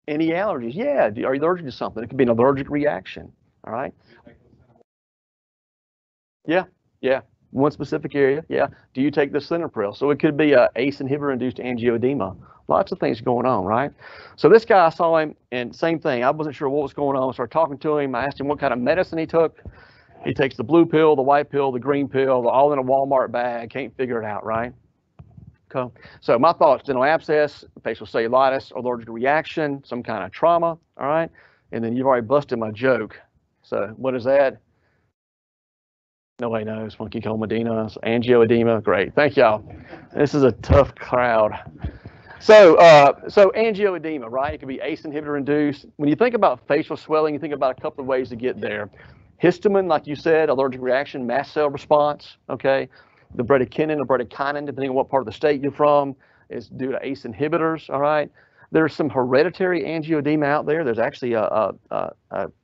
any allergies. Yeah. Are you allergic to something? It could be an allergic reaction. All right. Yeah. Yeah. One specific area. Yeah. Do you take the Syncope? So it could be a ACE inhibitor induced angioedema. Lots of things going on, right? So this guy, I saw him, and same thing. I wasn't sure what was going on. I started talking to him. I asked him what kind of medicine he took. He takes the blue pill, the white pill, the green pill, all in a Walmart bag. Can't figure it out, right? Okay. So my thoughts: dental abscess, facial cellulitis, allergic reaction, some kind of trauma. All right. And then you've already busted my joke. So what is that? Nobody knows. Funky comedina, angioedema. Great. Thank y'all. This is a tough crowd. So angioedema, right? It could be ACE inhibitor induced. When you think about facial swelling, you think about a couple of ways to get there. Histamine, like you said, allergic reaction, mast cell response, okay? The bradykinin or bradykinin, depending on what part of the state you're from, is due to ACE inhibitors, all right? There's some hereditary angioedema out there. There's actually a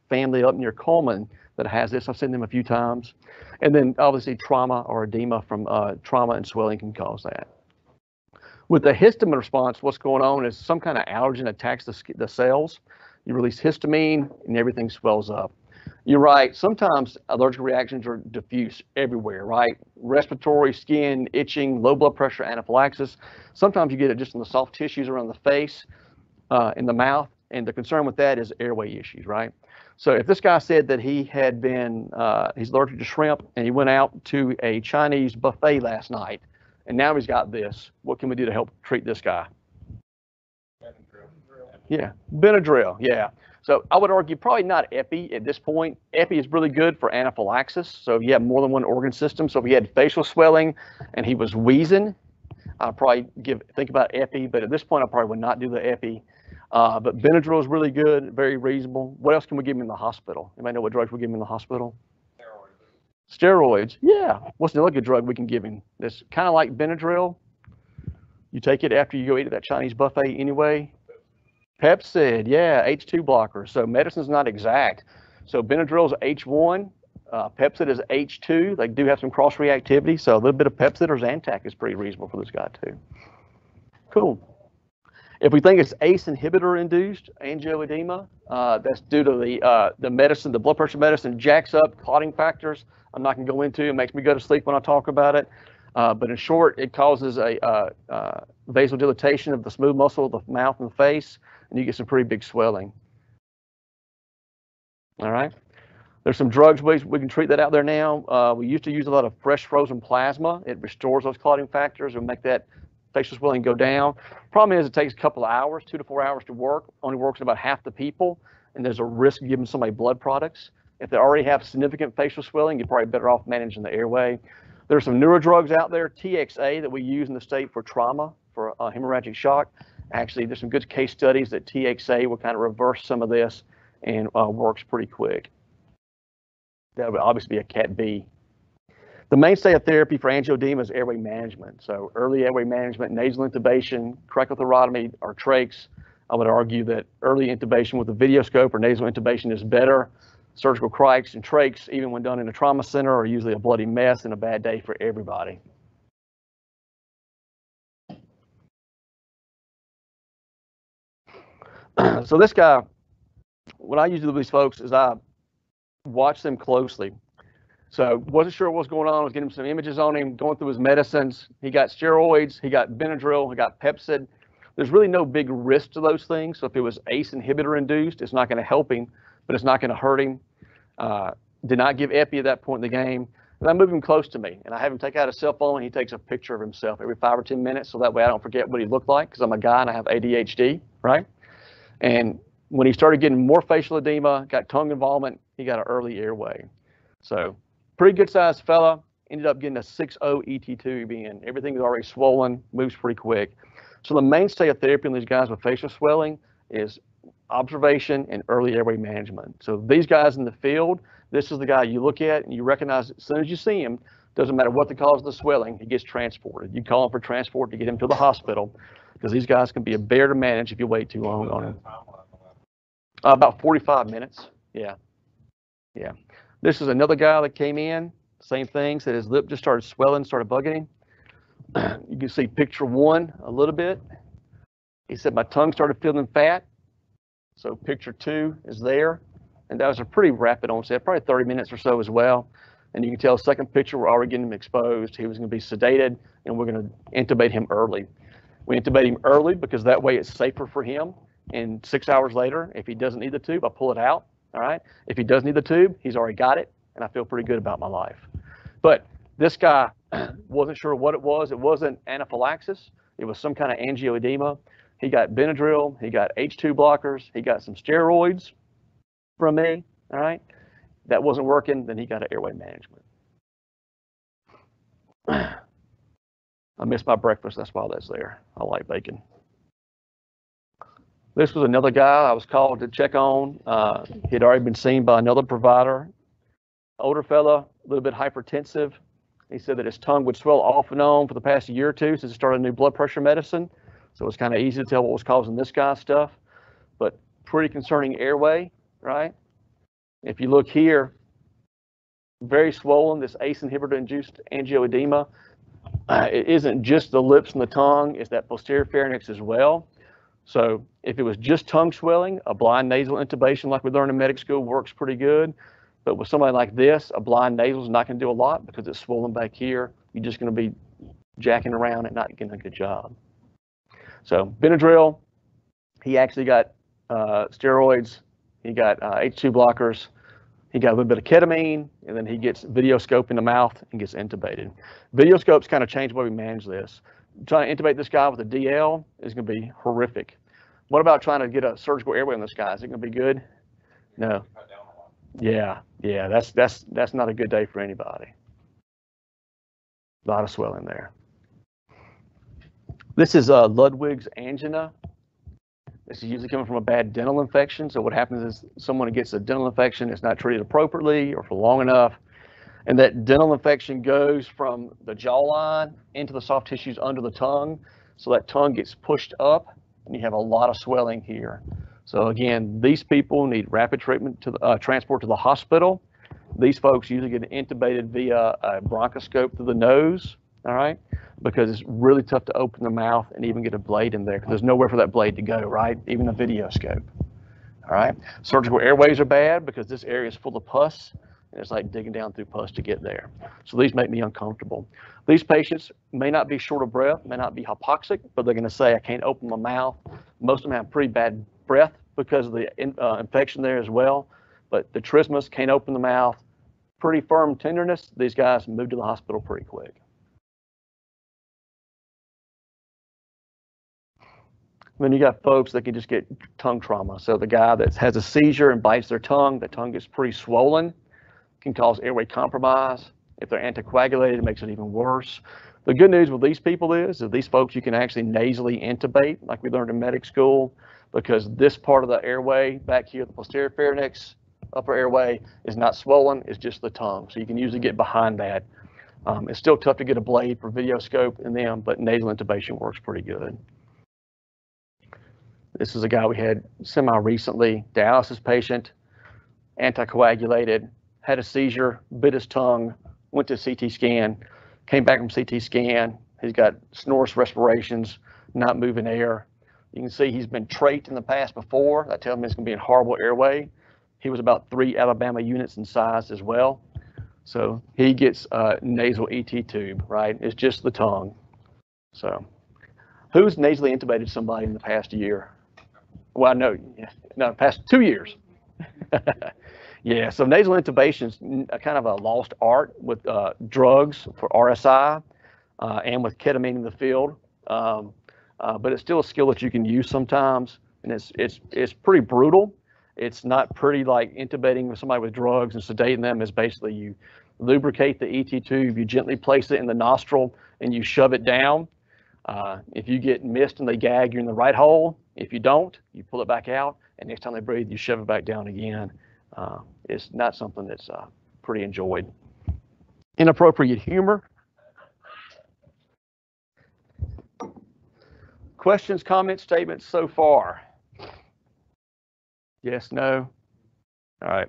family up near Coleman that has this. I've seen them a few times. And then obviously trauma or edema from trauma and swelling can cause that. With the histamine response, what's going on is some kind of allergen attacks the cells. You release histamine and everything swells up. You're right. Sometimes allergic reactions are diffuse everywhere, right? Respiratory, skin, itching, low blood pressure, anaphylaxis. Sometimes you get it just in the soft tissues around the face, in the mouth. And the concern with that is airway issues, right? So if this guy said that he had been, he's allergic to shrimp and he went out to a Chinese buffet last night, and now he's got this, what can we do to help treat this guy? Yeah, Benadryl, yeah. So I would argue probably not epi at this point. Epi is really good for anaphylaxis. So if you have more than one organ system, so if he had facial swelling and he was wheezing, I'd probably think about epi, but at this point I probably would not do the epi. But Benadryl is really good, very reasonable. What else can we give him in the hospital? Anybody know what drugs we give him in the hospital? Steroids, yeah. What's another good drug we can give him? That's kind of like Benadryl. You take it after you go eat at that Chinese buffet anyway. Pepsid, yeah, H2 blocker. So medicine's not exact. So Benadryl is H1, Pepsid is H2. They do have some cross reactivity. So a little bit of Pepsid or Zantac is pretty reasonable for this guy too. Cool. If we think it's ACE inhibitor induced angioedema, that's due to the medicine, the blood pressure medicine jacks up clotting factors. I'm not going to go into. It makes me go to sleep when I talk about it. But in short, it causes a vasodilatation of the smooth muscle of the mouth and the face, and you get some pretty big swelling. All right. There's some drugs we can treat that out there now. We used to use a lot of fresh frozen plasma. It restores those clotting factors and make that facial swelling go down. Problem is it takes a couple of hours, 2 to 4 hours to work. Only works in about half the people, and there's a risk of giving somebody blood products. If they already have significant facial swelling, you're probably better off managing the airway. There's some neurodrugs out there, TXA, that we use in the state for trauma, for hemorrhagic shock. Actually, there's some good case studies that TXA will kind of reverse some of this and works pretty quick. That would obviously be a Cat B. The mainstay of therapy for angioedema is airway management. So early airway management, nasal intubation, cricothyrotomy, or trachs. I would argue that early intubation with a videoscope or nasal intubation is better. Surgical crics and trachs, even when done in a trauma center, are usually a bloody mess and a bad day for everybody. So this guy, what I usually do with these folks is I watch them closely. So wasn't sure what was going on. I was getting some images on him, going through his medicines. He got steroids, he got Benadryl, he got Pepsid. There's really no big risk to those things. So if it was ACE inhibitor induced, it's not going to help him, but it's not going to hurt him. Did not give epi at that point in the game. And I move him close to me, and I have him take out his cell phone, and he takes a picture of himself every 5 or 10 minutes, so that way I don't forget what he looked like, because I'm a guy and I have ADHD, right? And when he started getting more facial edema, got tongue involvement, he got an early airway. So pretty good sized fella, ended up getting a 6.0 ET2 being. Everything is already swollen, moves pretty quick. So the mainstay of therapy in these guys with facial swelling is observation and early airway management. So these guys in the field, this is the guy you look at and you recognize as soon as you see him, doesn't matter what the cause of the swelling, he gets transported. You call him for transport to get him to the hospital, because these guys can be a bear to manage if you wait too long on him. About 45 minutes. Yeah. Yeah. This is another guy that came in, same thing, said his lip just started swelling, started bugging him. You can see picture 1 a little bit. He said my tongue started feeling fat. So picture 2 is there. And that was a pretty rapid onset, probably 30 minutes or so as well. And you can tell second picture, we're already getting him exposed. He was going to be sedated, and we're going to intubate him early. We intubate him early because that way it's safer for him. And 6 hours later, if he doesn't need the tube, I pull it out. All right. If he does need the tube, he's already got it, and I feel pretty good about my life. But this guy wasn't sure what it was. It wasn't anaphylaxis. It was some kind of angioedema. He got Benadryl. He got H2 blockers. He got some steroids from me. All right. That wasn't working. Then he got an Airway Management. I missed my breakfast. That's why that's there. I like bacon. This was another guy I was called to check on. He'd already been seen by another provider. Older fella, a little bit hypertensive. He said that his tongue would swell off and on for the past year or two since he started a new blood pressure medicine. So it's kind of easy to tell what was causing this guy's stuff, but pretty concerning airway, right? If you look here, very swollen, this ACE inhibitor-induced angioedema. It isn't just the lips and the tongue, it's that posterior pharynx as well. So if it was just tongue swelling, a blind nasal intubation like we learned in medical school works pretty good. But with somebody like this, a blind nasal is not going to do a lot because it's swollen back here. You're just going to be jacking around and not getting a good job. So Benadryl, he actually got steroids, he got H2 blockers, he got a little bit of ketamine, and then he gets videoscope in the mouth and gets intubated. Videoscopes kind of changed the way we manage this. Trying to intubate this guy with a DL is going to be horrific. What about trying to get a surgical airway on this guy? Is it going to be good? No. Yeah, that's not a good day for anybody. A lot of swelling there. This is Ludwig's angina. This is usually coming from a bad dental infection. So what happens is someone who gets a dental infection is not treated appropriately or for long enough. And that dental infection goes from the jawline into the soft tissues under the tongue. So that tongue gets pushed up and you have a lot of swelling here. So again, these people need rapid treatment to the, transport to the hospital. These folks usually get intubated via a bronchoscope through the nose, all right? Because it's really tough to open the mouth and even get a blade in there because there's nowhere for that blade to go, right? Even a videoscope, all right? Surgical airways are bad because this area is full of pus. And it's like digging down through pus to get there. So these make me uncomfortable. These patients may not be short of breath, may not be hypoxic, but they're going to say, I can't open my mouth. Most of them have pretty bad breath because of the infection there as well. But the trismus, can't open the mouth, pretty firm tenderness. These guys move to the hospital pretty quick. Then you got folks that can just get tongue trauma. So the guy that has a seizure and bites their tongue, the tongue gets pretty swollen, can cause airway compromise. If they're anticoagulated, it makes it even worse. The good news with these people is that these folks you can actually nasally intubate, like we learned in medic school, because this part of the airway back here, the posterior pharynx, upper airway, is not swollen, it's just the tongue. So you can usually get behind that. It's still tough to get a blade for videoscope in them, but nasal intubation works pretty good. This is a guy we had semi-recently, dialysis patient, anticoagulated, had a seizure, bit his tongue, went to CT scan, came back from CT scan. He's got snorous respirations, not moving air. You can see he's been trached in the past before. That tells me it's going to be a horrible airway. He was about 3 Alabama units in size as well. So he gets a nasal ET tube, right? It's just the tongue. So who's nasally intubated somebody in the past year? Well, no, past 2 years. Yeah, so nasal intubation is kind of a lost art with drugs for RSI and with ketamine in the field. But it's still a skill that you can use sometimes, and it's pretty brutal. It's not pretty like intubating with somebody with drugs and sedating them. Is basically you lubricate the ET tube, you gently place it in the nostril, and you shove it down. If you get missed and they gag, you're in the right hole. If you don't, you pull it back out, and next time they breathe, you shove it back down again. It's not something that's pretty enjoyed. Inappropriate humor. Questions, comments, statements so far? Yes, no. All right.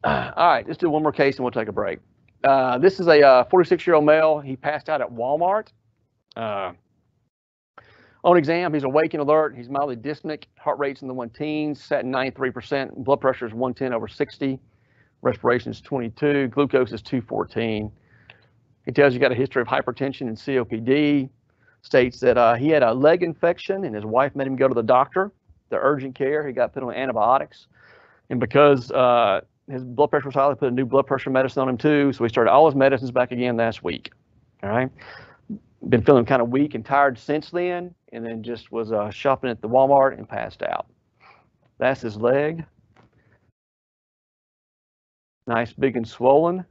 All right, let's do one more case and we'll take a break. This is a 46-year-old male. He passed out at Walmart. On exam, he's awake and alert. He's mildly dyspneic. Heart rate's in the 110s, sat in 93%. Blood pressure is 110/60. Respiration is 22. Glucose is 214. He tells you got a history of hypertension and COPD. States that he had a leg infection and his wife made him go to the doctor, the urgent care. He got put on antibiotics. And because his blood pressure was high, they put a new blood pressure medicine on him too. So he started all his medicines back again last week. All right. Been feeling kind of weak and tired since then, and then just was shopping at the Walmart and passed out. That's his leg. Nice, big and swollen.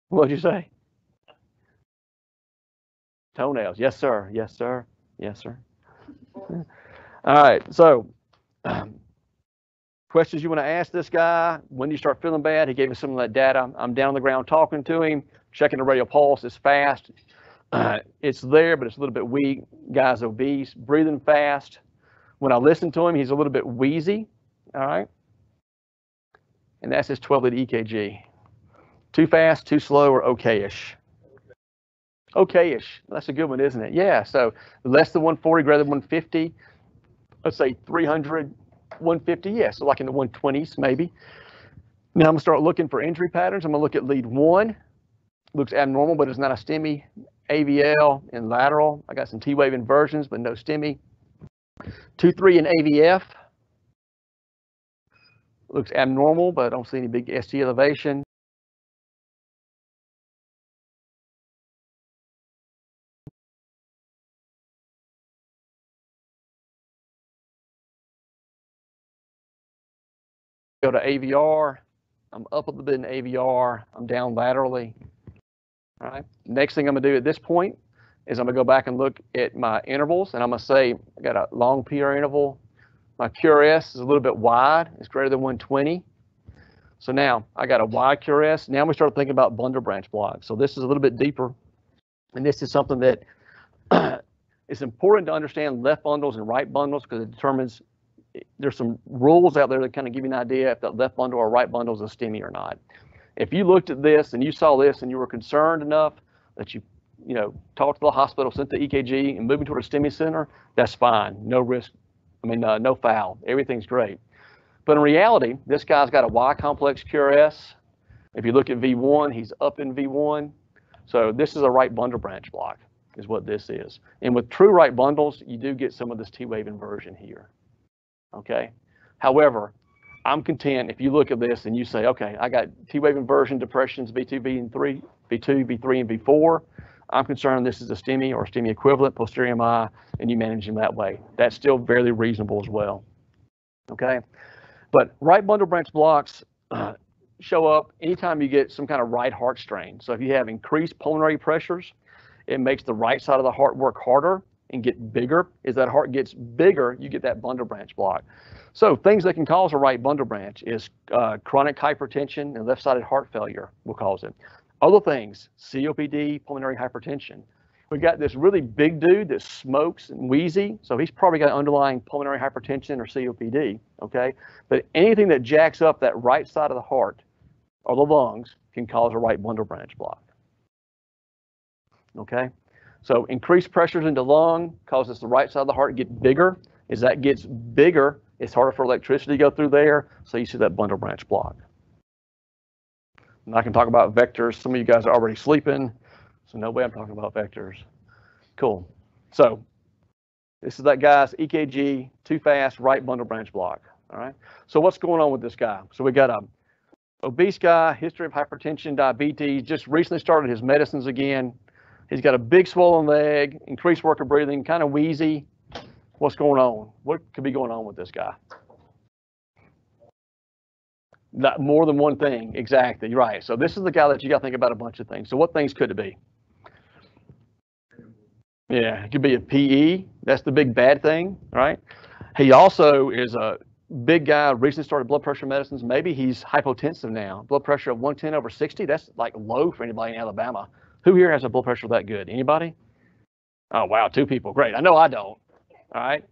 What'd you say? Toenails. Yes, sir. Yes, sir. Yes, sir. All right. So, questions you want to ask this guy? When do you start feeling bad? He gave us some of that data. I'm down on the ground talking to him, checking the radial pulse. It's fast. It's there, but it's a little bit weak. Guy's obese, breathing fast. When I listen to him, he's a little bit wheezy. All right. And that's his 12-lead EKG. Too fast, too slow, or okay-ish? Okay-ish. That's a good one, isn't it? Yeah. So less than 140, greater than 150. Let's say 300, 150. Yeah. So like in the 120s, maybe. Now I'm going to start looking for injury patterns. I'm going to look at lead 1. Looks abnormal, but it's not a STEMI. AVL and lateral. I got some T-wave inversions, but no STEMI. 2-3 in AVF. Looks abnormal, but I don't see any big ST elevation. Go to AVR. I'm up a little bit in AVR. I'm down laterally. All right. Next thing I'm going to do at this point is I'm going to go back and look at my intervals, and I'm going to say I got a long PR interval. My QRS is a little bit wide. It's greater than 120. So now I got a wide QRS. Now we start thinking about bundle branch blocks. So this is a little bit deeper, and this is something that it's important to understand left bundles and right bundles because it determines there's some rules out there that kind of give you an idea if that left bundle or right bundle is a STEMI or not. If you looked at this and you saw this and you were concerned enough that you talked to the hospital, sent the EKG, and moving toward a STEMI center, that's fine. No risk. I mean, no foul. Everything's great. But in reality, this guy's got a Y complex QRS. If you look at V1, he's up in V1. So this is a right bundle branch block, is what this is. And with true right bundles, you do get some of this T-wave inversion here. Okay. However, I'm content if you look at this and you say, okay, I got T-wave inversion depressions, V2, V3, V2, V3, and V4. I'm concerned this is a STEMI or STEMI equivalent, posterior MI, and you manage them that way. That's still very reasonable as well. Okay. But right bundle branch blocks show up anytime you get some kind of right heart strain. So if you have increased pulmonary pressures, it makes the right side of the heart work harder and get bigger. As that heart gets bigger, you get that bundle branch block. So things that can cause a right bundle branch is chronic hypertension and left-sided heart failure will cause it. Other things, COPD, pulmonary hypertension. We got this really big dude that smokes and wheezy, so he's probably got underlying pulmonary hypertension or COPD, okay? But anything that jacks up that right side of the heart or the lungs can cause a right bundle branch block, okay? So increased pressures into lung causes the right side of the heart to get bigger. As that gets bigger, it's harder for electricity to go through there, so you see that bundle branch block. And I can talk about vectors. Some of you guys are already sleeping, so no way I'm talking about vectors. Cool. So this is that guy's EKG, too fast, right bundle branch block. All right. So what's going on with this guy? So we got a obese guy, history of hypertension, diabetes, just recently started his medicines again. He's got a big swollen leg, increased work of breathing, kind of wheezy. What's going on? What could be going on with this guy? Not more than one thing. Exactly. You're right. So this is the guy that you got to think about a bunch of things. So what things could it be? Yeah, it could be a PE. That's the big bad thing, right? He also is a big guy, recently started blood pressure medicines. Maybe he's hypotensive now. Blood pressure of 110/60. That's like low for anybody in Alabama. Who here has a blood pressure that good? Anybody? Oh, wow. 2 people. Great. I know I don't. All right.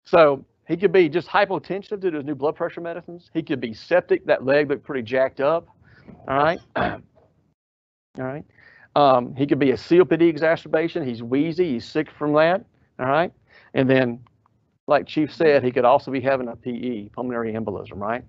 So he could be just hypotensive due to his new blood pressure medicines. He could be septic. That leg looked pretty jacked up. All right. All right. He could be a COPD exacerbation. He's wheezy. He's sick from that. All right. And then, like Chief said, he could also be having a PE, pulmonary embolism, right?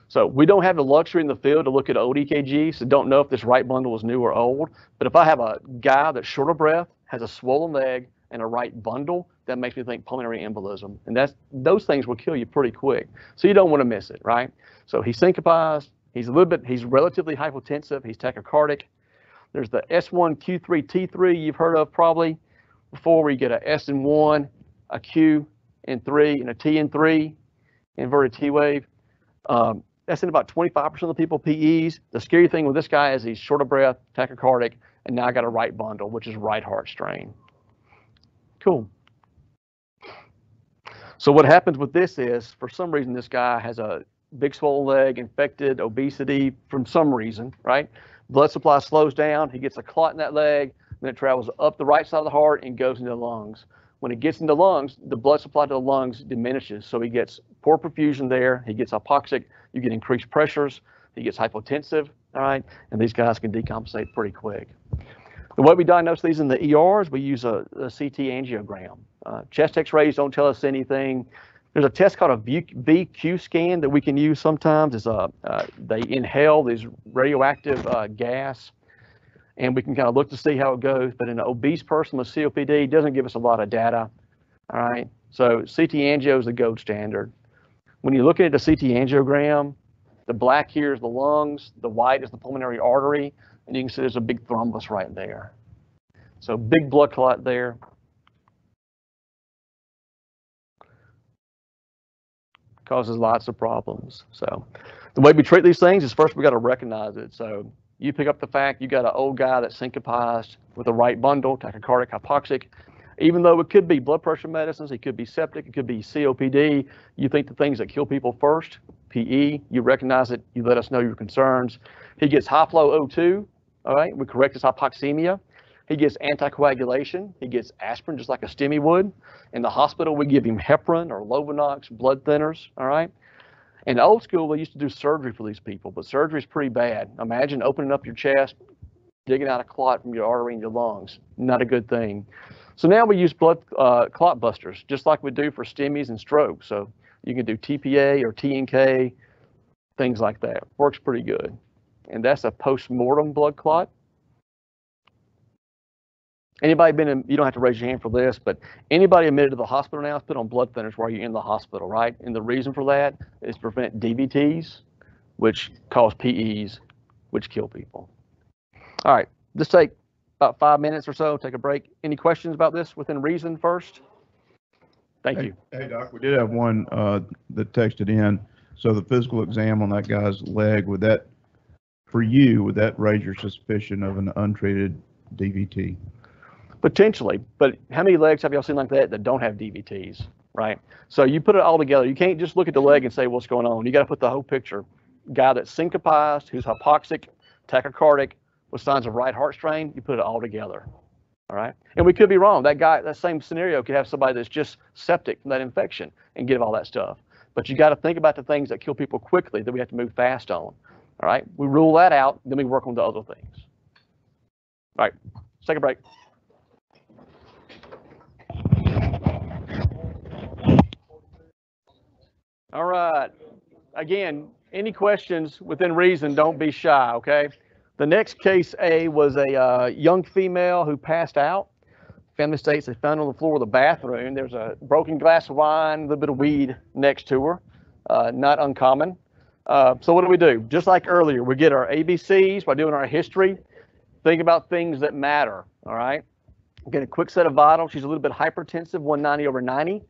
So we don't have the luxury in the field to look at old EKG, so don't know if this right bundle is new or old. But if I have a guy that's short of breath, has a swollen leg, and a right bundle, that makes me think pulmonary embolism. And those things will kill you pretty quick. So you don't want to miss it, right? So he's syncopized, he's relatively hypotensive, he's tachycardic. There's the S1, Q3, T3 you've heard of probably before, where you get a S in 1, a Q in 3, and a T in 3, inverted T wave. That's in about 25% of the people PEs. The scary thing with this guy is he's short of breath, tachycardic, and now I got a right bundle, which is right heart strain. Cool. So what happens with this is, for some reason, this guy has a big swollen leg, infected, obesity, from some reason, right? Blood supply slows down, he gets a clot in that leg, then it travels up the right side of the heart and goes into the lungs. When it gets into the lungs, the blood supply to the lungs diminishes, so he gets poor perfusion there, he gets hypoxic, you get increased pressures, he gets hypotensive, all right? And these guys can decompensate pretty quick. The way we diagnose these in the ERs, we use a CT angiogram. Chest x-rays don't tell us anything. There's a test called a VQ scan that we can use sometimes. They inhale this radioactive gas, and we can kind of look to see how it goes. But in an obese person with COPD, it doesn't give us a lot of data, all right? So CT angio is the gold standard. When you look at a CT angiogram, the black here is the lungs, the white is the pulmonary artery, and you can see there's a big thrombus right there. So big blood clot there. Causes lots of problems. So the way we treat these things is first we got to recognize it. So you pick up the fact you got an old guy that's syncopized with a right bundle, tachycardic, hypoxic. Even though it could be blood pressure medicines, it could be septic, it could be COPD, you think the things that kill people first, PE, you recognize it, you let us know your concerns. He gets high flow O2, all right, we correct his hypoxemia. He gets anticoagulation, he gets aspirin just like a STEMI would. In the hospital, we give him heparin or Lovenox, blood thinners, all right? In the old school, they used to do surgery for these people, but surgery is pretty bad. Imagine opening up your chest, digging out a clot from your artery in your lungs, not a good thing. So now we use blood clot busters, just like we do for STEMIs and stroke. So you can do TPA or TNK, things like that. Works pretty good. And that's a post-mortem blood clot. Anybody been in, you don't have to raise your hand for this, but anybody admitted to the hospital now is put on blood thinners while you're in the hospital, right? And the reason for that is to prevent DVTs, which cause PEs, which kill people. All right, let's take about 5 minutes or so, take a break. Any questions about this within reason first? Thank you. Hey, Doc, we did have one that texted in. So the physical exam on that guy's leg, would that, for you, would that raise your suspicion of an untreated DVT? Potentially, but how many legs have y'all seen like that don't have DVTs, right? So you put it all together. You can't just look at the leg and say what's going on. You got to put the whole picture. Guy that's syncopized, who's hypoxic, tachycardic, with signs of right heart strain, you put it all together, all right? And we could be wrong. That guy, that same scenario could have somebody that's just septic from that infection and get all that stuff. But you got to think about the things that kill people quickly that we have to move fast on, all right? We rule that out, then we work on the other things. All right, let's take a break. All right, again, any questions within reason, don't be shy, okay? The next case A was a young female who passed out. Family states they found her on the floor of the bathroom. There's a broken glass of wine, a little bit of weed next to her, not uncommon. So what do? Just like earlier, we get our ABCs by doing our history. Think about things that matter, all right? Get a quick set of vitals. She's a little bit hypertensive, 190/90.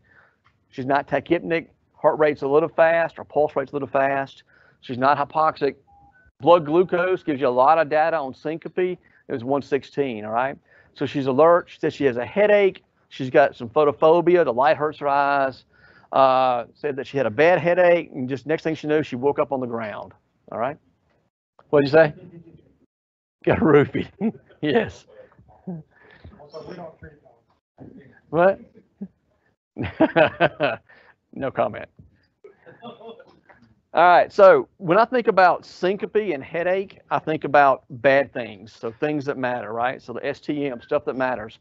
She's not tachypnic. Heart rate's a little fast, or pulse rate's a little fast. She's not hypoxic. Blood glucose gives you a lot of data on syncope. It was 116, all right? So she's alert. She says she has a headache. She's got some photophobia. The light hurts her eyes. Said that she had a bad headache, and just next thing she knew, she woke up on the ground, all right? What'd you say? Got roofied. Yes. What? No comment. All right, so when I think about syncope and headache, I think about bad things, so things that matter, right? So the STM, stuff that matters.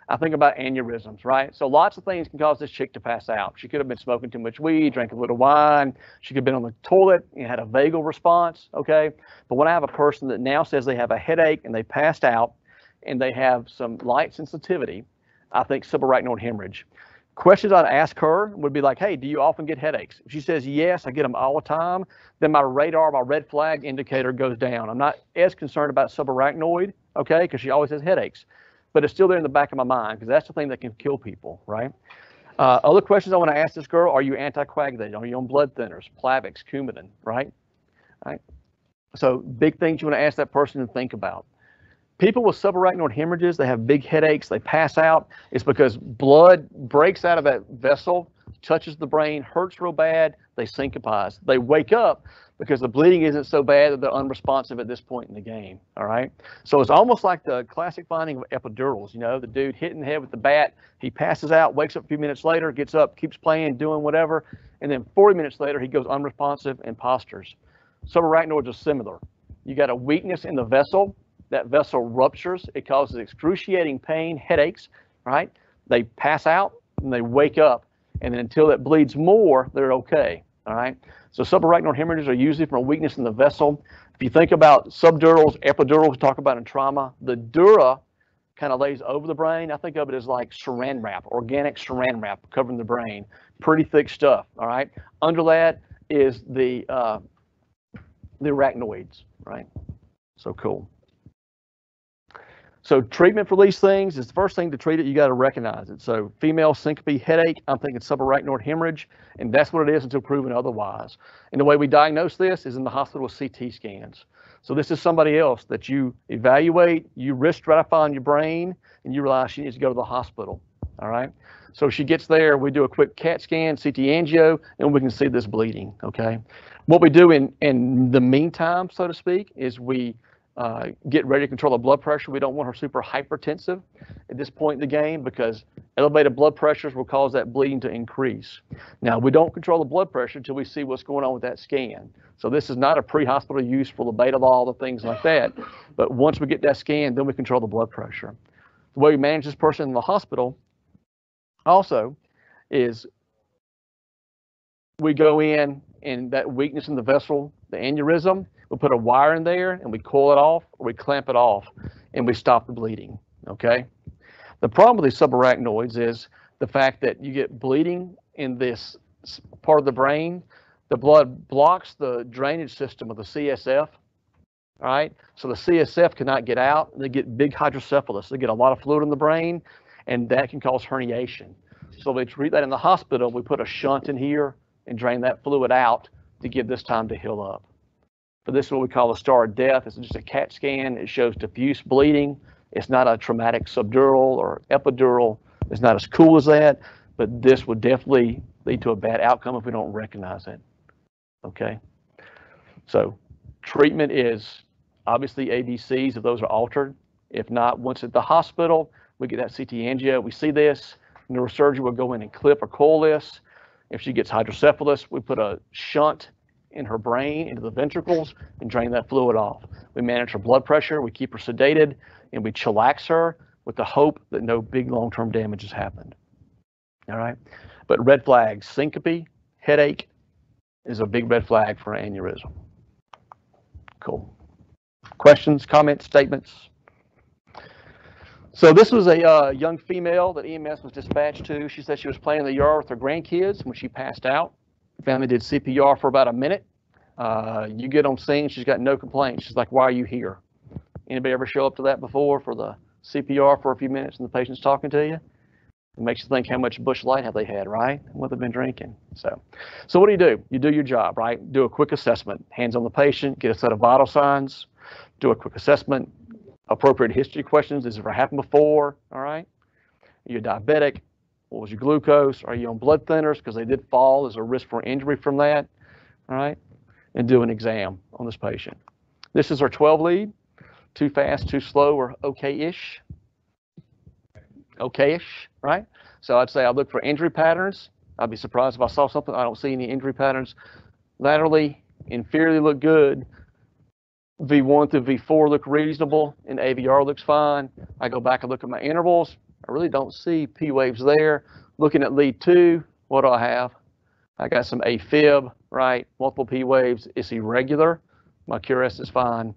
I think about aneurysms, right? So lots of things can cause this chick to pass out. She could have been smoking too much weed, drank a little wine. She could have been on the toilet and had a vagal response, okay? But when I have a person that now says they have a headache and they passed out and they have some light sensitivity, I think subarachnoid hemorrhage. Questions I'd ask her would be like, hey, do you often get headaches? If she says yes, I get them all the time, then my radar, my red flag indicator goes down. I'm not as concerned about subarachnoid, okay, because she always has headaches. But it's still there in the back of my mind because that's the thing that can kill people, right? Other questions I want to ask this girl, are you anticoagulated? Are you on blood thinners, Plavix, Coumadin, right? All right? So big things you want to ask that person and think about. People with subarachnoid hemorrhages, they have big headaches, they pass out. It's because blood breaks out of that vessel, touches the brain, hurts real bad, they syncopize. They wake up because the bleeding isn't so bad that they're unresponsive at this point in the game, all right? So it's almost like the classic finding of epidurals, you know, the dude hitting the head with the bat, he passes out, wakes up a few minutes later, gets up, keeps playing, doing whatever, and then 40 minutes later, he goes unresponsive and postures. Subarachnoids are similar. You got a weakness in the vessel, that vessel ruptures, it causes excruciating pain, headaches, right? They pass out and they wake up, and then until it bleeds more, they're okay, all right? So subarachnoid hemorrhages are usually from a weakness in the vessel. If you think about subdurals, epidurals, we talk about in trauma, the dura kind of lays over the brain. I think of it as like saran wrap, organic saran wrap covering the brain, pretty thick stuff, all right? Under that is the arachnoids, right? So cool. So treatment for these things is the first thing to treat it, you got to recognize it. So female syncope headache, I'm thinking subarachnoid hemorrhage, and that's what it is until proven otherwise. And the way we diagnose this is in the hospital with CT scans. So this is somebody else that you evaluate, you risk stratify on your brain, and you realize she needs to go to the hospital, all right? So she gets there, we do a quick CAT scan, CT angio, and we can see this bleeding, okay? What we do in the meantime, so to speak, is we get ready to control the blood pressure. We don't want her super hypertensive at this point in the game because elevated blood pressures will cause that bleeding to increase. Now, we don't control the blood pressure until we see what's going on with that scan. So this is not a pre-hospital use for labetalol or things like that. But once we get that scan, then we control the blood pressure. The way we manage this person in the hospital also is we go in and that weakness in the vessel, the aneurysm, we put a wire in there and we coil it off or we clamp it off and we stop the bleeding, okay? The problem with these subarachnoids is the fact that you get bleeding in this part of the brain. The blood blocks the drainage system of the CSF, all right? So the CSF cannot get out. They get big hydrocephalus. They get a lot of fluid in the brain, and that can cause herniation. So we treat that in the hospital. We put a shunt in here and drain that fluid out to give this time to heal up. But this is what we call a star of death. It's just a CAT scan. It shows diffuse bleeding. It's not a traumatic subdural or epidural. It's not as cool as that, but this would definitely lead to a bad outcome if we don't recognize it, okay? So treatment is obviously ABCs if those are altered. If not, once at the hospital, we get that CT angio, we see this, neurosurgeon will go in and clip or coil this. If she gets hydrocephalus, we put a shunt in her brain into the ventricles and drain that fluid off. We manage her blood pressure, we keep her sedated, and we chillax her with the hope that no big long-term damage has happened. All right, but red flags, syncope, headache is a big red flag for an aneurysm. Cool. Questions, comments, statements? So this was a young female that EMS was dispatched to. She said she was playing in the yard with her grandkids when she passed out. The family did CPR for about a minute. You get on scene, she's got no complaints. She's like, why are you here? Anybody ever show up to that before for the CPR for a few minutes and the patient's talking to you? It makes you think how much Busch Light have they had, right? And what they've been drinking. So what do? You do your job, right? Do a quick assessment. Hands on the patient, get a set of vital signs, do a quick assessment, appropriate history questions. Has it ever happened before? All right. Are you diabetic? What was your glucose? Are you on blood thinners? Because they did fall. There's a risk for injury from that. All right. And do an exam on this patient. This is our 12 lead. Too fast, too slow, or okay-ish. okay-ish, right? So I'd say I look for injury patterns. I'd be surprised if I saw something. I don't see any injury patterns. Laterally, inferiorly look good. V1 through V4 look reasonable, and AVR looks fine. I go back and look at my intervals. I really don't see P waves there. Looking at lead 2, what do I have? I got some AFib, right? Multiple P waves. It's irregular. My QRS is fine.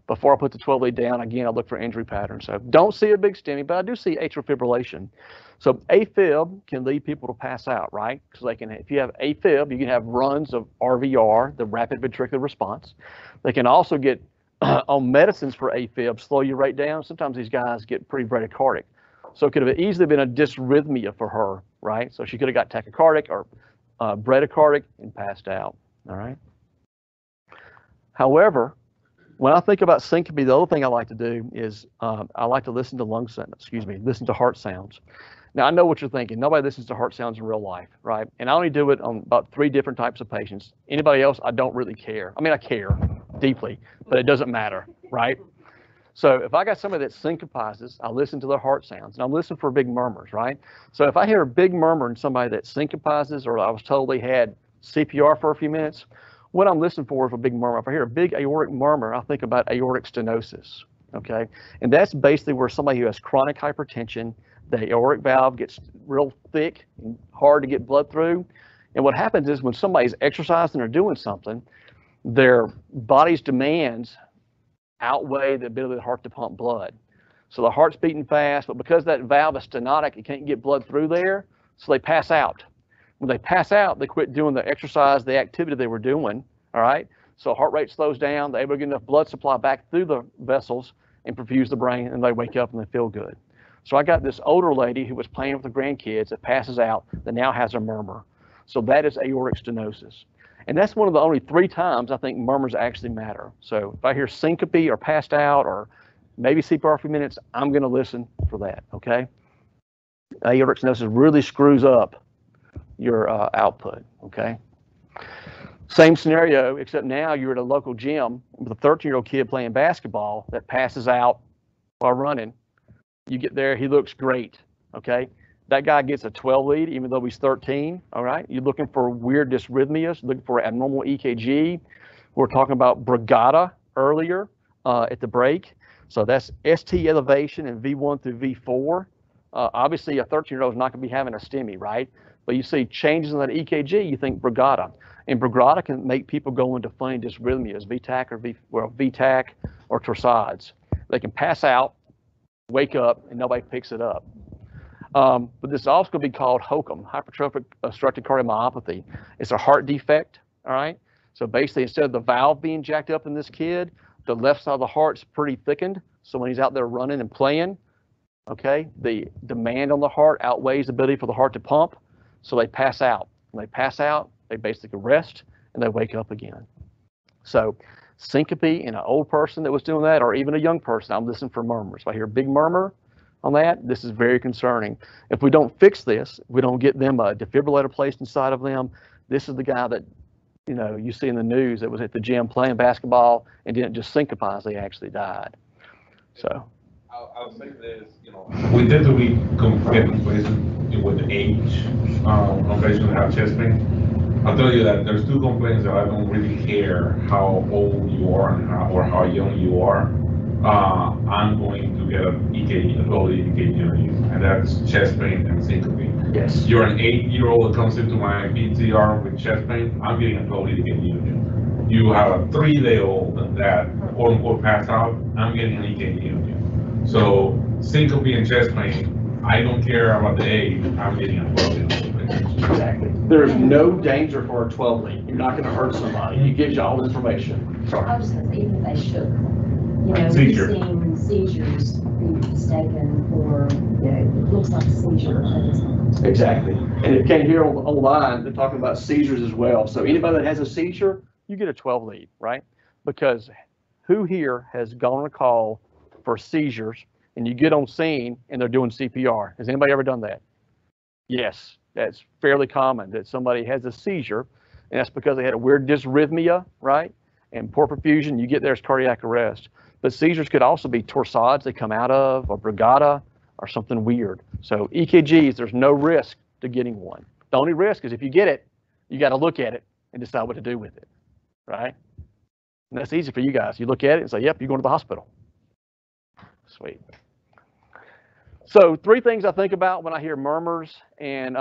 Before I put the 12 lead down, again, I look for injury patterns. So don't see a big STEMI, but I do see atrial fibrillation. So AFib can lead people to pass out, right? Because they can, if you have AFib, you can have runs of RVR, the rapid ventricular response. They can also get on medicines for AFib, slow your rate down. Sometimes these guys get pretty bradycardic. So it could have easily been a dysrhythmia for her, right? So she could have got tachycardic or bradycardic and passed out, all right? However, when I think about syncope, the other thing I like to do is I like to listen to listen to heart sounds. Now, I know what you're thinking. Nobody listens to heart sounds in real life, right? And I only do it on about 3 different types of patients. Anybody else, I don't really care. I mean, I care deeply, but it doesn't matter, right? So if I got somebody that syncopizes, I listen to their heart sounds, and I'm listening for big murmurs, right? So if I hear a big murmur in somebody that syncopizes, or I was told they had CPR for a few minutes, what I'm listening for is a big murmur. If I hear a big aortic murmur, I think about aortic stenosis, okay? And that's basically where somebody who has chronic hypertension, the aortic valve gets real thick and hard to get blood through. And what happens is when somebody's exercising or doing something, their body's demands outweigh the ability of the heart to pump blood. So the heart's beating fast, but because that valve is stenotic, it can't get blood through there, so they pass out. When they pass out, they quit doing the exercise, the activity they were doing, all right? So heart rate slows down, they're able to get enough blood supply back through the vessels and perfuse the brain, and they wake up and they feel good. So I got this older lady who was playing with her grandkids that passes out that now has a murmur. So that is aortic stenosis. And that's one of the only 3 times I think murmurs actually matter. So if I hear syncope or passed out or maybe CPR for a few minutes, I'm going to listen for that, okay? Aortic stenosis really screws up your output, okay? Same scenario, except now you're at a local gym with a 13-year-old kid playing basketball that passes out while running. You get there, he looks great, okay? That guy gets a 12 lead, even though he's 13, all right? You're looking for weird dysrhythmias, looking for abnormal EKG. We're talking about brugada earlier at the break. So that's ST elevation in V1 through V4. Obviously, a 13-year-old is not going to be having a STEMI, right? But you see changes in that EKG, you think brugada. And brugada can make people go into funny dysrhythmias, VTAC or torsades. They can pass out, wake up, and nobody picks it up. But this is also going to be called HOCM, hypertrophic obstructive cardiomyopathy. It's a heart defect, all right? So basically, instead of the valve being jacked up in this kid, the left side of the heart's pretty thickened. So when he's out there running and playing, okay, the demand on the heart outweighs the ability for the heart to pump. So they pass out. When they pass out, they basically rest and they wake up again. So syncope in an old person that was doing that, or even a young person, I'm listening for murmurs. If I hear a big murmur on that, this is very concerning. If we don't fix this, if we don't get them a defibrillator placed inside of them, this is the guy that, you know, you see in the news that was at the gym playing basketball and didn't just syncopize, they actually died. So I'll say this, you know, we tend to be getting complacent with age on patients who have chest pain. I'll tell you that there's 2 complaints that I don't really care how old you are and how young you are. I'm going to get an EKG, a 12-lead EKG on you, and that's chest pain and syncope. yes, You're an 8-year-old that comes into my PTR with chest pain, I'm getting a 12-lead EKG on you. You have a 3-day-old that quote unquote passed out, I'm getting an EKG on you. So syncope and chest pain, I don't care about the age, I'm getting a 12-lead on you. exactly. There's no danger for a 12 lead. You're not going to hurt somebody. He gives you all the information. Sorry. I was just going to say, even if they shook, you know, Seizure. we've seen seizures be mistaken for, you know, it looks like a seizure, but it's not. Exactly. And if you can't hear online, they're talking about seizures as well. So anybody that has a seizure, you get a 12 lead, right? Because who here has gone on a call for seizures and you get on scene and they're doing CPR? Has anybody ever done that? Yes, that's fairly common that somebody has a seizure, and that's because they had a weird dysrhythmia, right? And poor perfusion, you get there as cardiac arrest. But seizures could also be torsades they come out of, or brugada, or something weird. So EKGs, there's no risk to getting one. The only risk is if you get it, you got to look at it and decide what to do with it, right? And that's easy for you guys. You look at it and say, yep, you're going to the hospital. Sweet. So 3 things I think about when I hear murmurs, and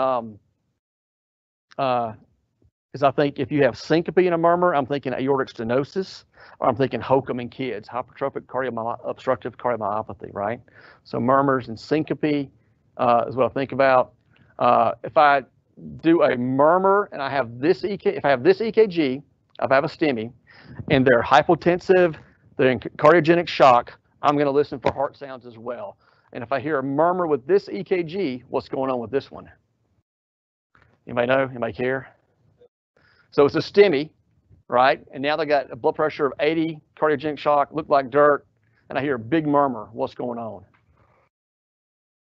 is I think if you have syncope in a murmur, I'm thinking aortic stenosis, or I'm thinking HOCM in kids, hypertrophic obstructive cardiomyopathy, right? So murmurs and syncope is what I think about. If I do a murmur and I have this if I have this EKG, if I have a STEMI, and they're hypotensive, they're in cardiogenic shock, I'm going to listen for heart sounds as well. And if I hear a murmur with this EKG, what's going on with this one? Anybody know? Anybody care? So it's a STEMI, right? And now they got a blood pressure of 80, cardiogenic shock, look like dirt, and I hear a big murmur. What's going on?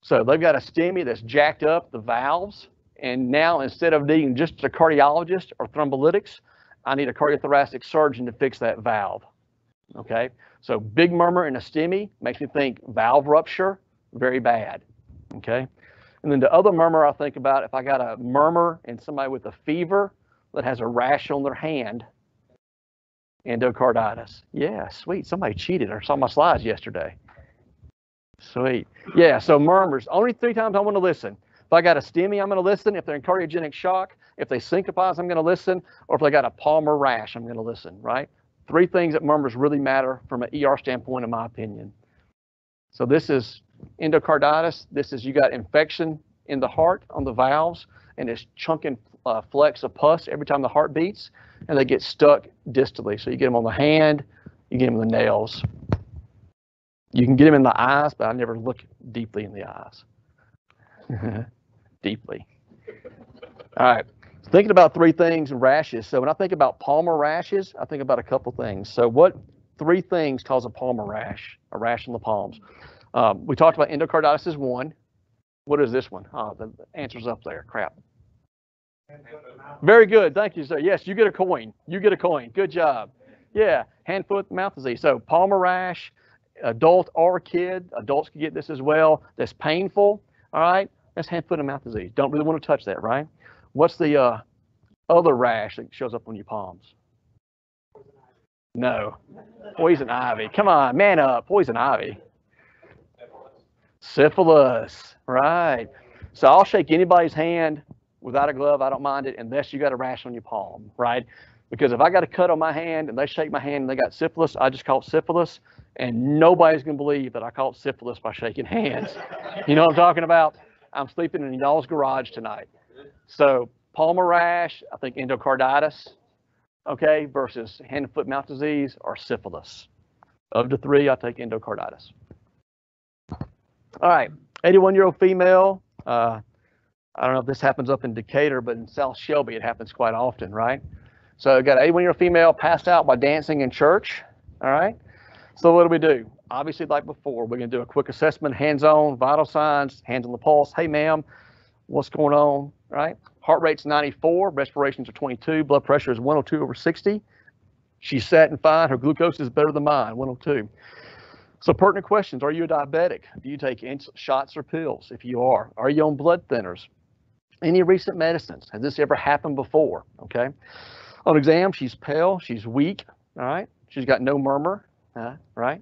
So they've got a STEMI that's jacked up the valves, and now instead of needing just a cardiologist or thrombolytics, I need a cardiothoracic surgeon to fix that valve. Okay, so big murmur in a STEMI makes me think valve rupture, very bad. Okay, and then the other murmur I think about, if I got a murmur in somebody with a fever that has a rash on their hand, endocarditis. Yeah, sweet. Somebody cheated or saw my slides yesterday. Sweet. Yeah, so murmurs, only 3 times I want to listen. If I got a STEMI, I'm going to listen. If they're in cardiogenic shock, if they syncopize, I'm going to listen. Or if they got a palmar rash, I'm going to listen, right? 3 things that murmurs really matter from an ER standpoint, in my opinion. So this is endocarditis. This is you got infection in the heart on the valves, and it's chunking flecks of pus every time the heart beats, and they get stuck distally. So you get them on the hand, you get them in the nails. You can get them in the eyes, but I never look deeply in the eyes. Deeply. All right. Thinking about 3 things, rashes. So when I think about palmar rashes, I think about a couple things. So what 3 things cause a palmar rash, a rash on the palms? We talked about endocarditis is 1. What is this one? Oh, the answer's up there. Crap. Very good. Thank you, sir. Yes, you get a coin. You get a coin. Good job. Yeah, hand, foot, mouth disease. So palmar rash, adult or kid, adults can get this as well. That's painful. All right. That's hand, foot, and mouth disease. Don't really want to touch that, right? What's the other rash that shows up on your palms? No. Poison ivy. Come on, man up. Poison ivy. Syphilis. Right. So I'll shake anybody's hand without a glove. I don't mind it unless you got a rash on your palm, right? Because if I got a cut on my hand and they shake my hand and they got syphilis, I just caught syphilis, and nobody's going to believe that I caught syphilis by shaking hands. You know what I'm talking about? I'm sleeping in y'all's garage tonight. So palmar rash, I think endocarditis, okay, versus hand and foot mouth disease or syphilis. Of the 3, I take endocarditis. All right, 81-year-old female. I don't know if this happens up in Decatur, but in South Shelby, it happens quite often, right? So I got an 81-year-old female passed out by dancing in church, all right? So what do? Obviously, like before, we're going to do a quick assessment, hands-on, vital signs, hands on the pulse. Hey, ma'am, what's going on, right? Heart rate's 94, respirations are 22, blood pressure is 102/60. She's satin fine, her glucose is better than mine, 102. So pertinent questions, are you a diabetic? Do you take shots or pills? If you are you on blood thinners? Any recent medicines? Has this ever happened before? Okay. On exam, she's pale, she's weak, all right? She's got no murmur, right?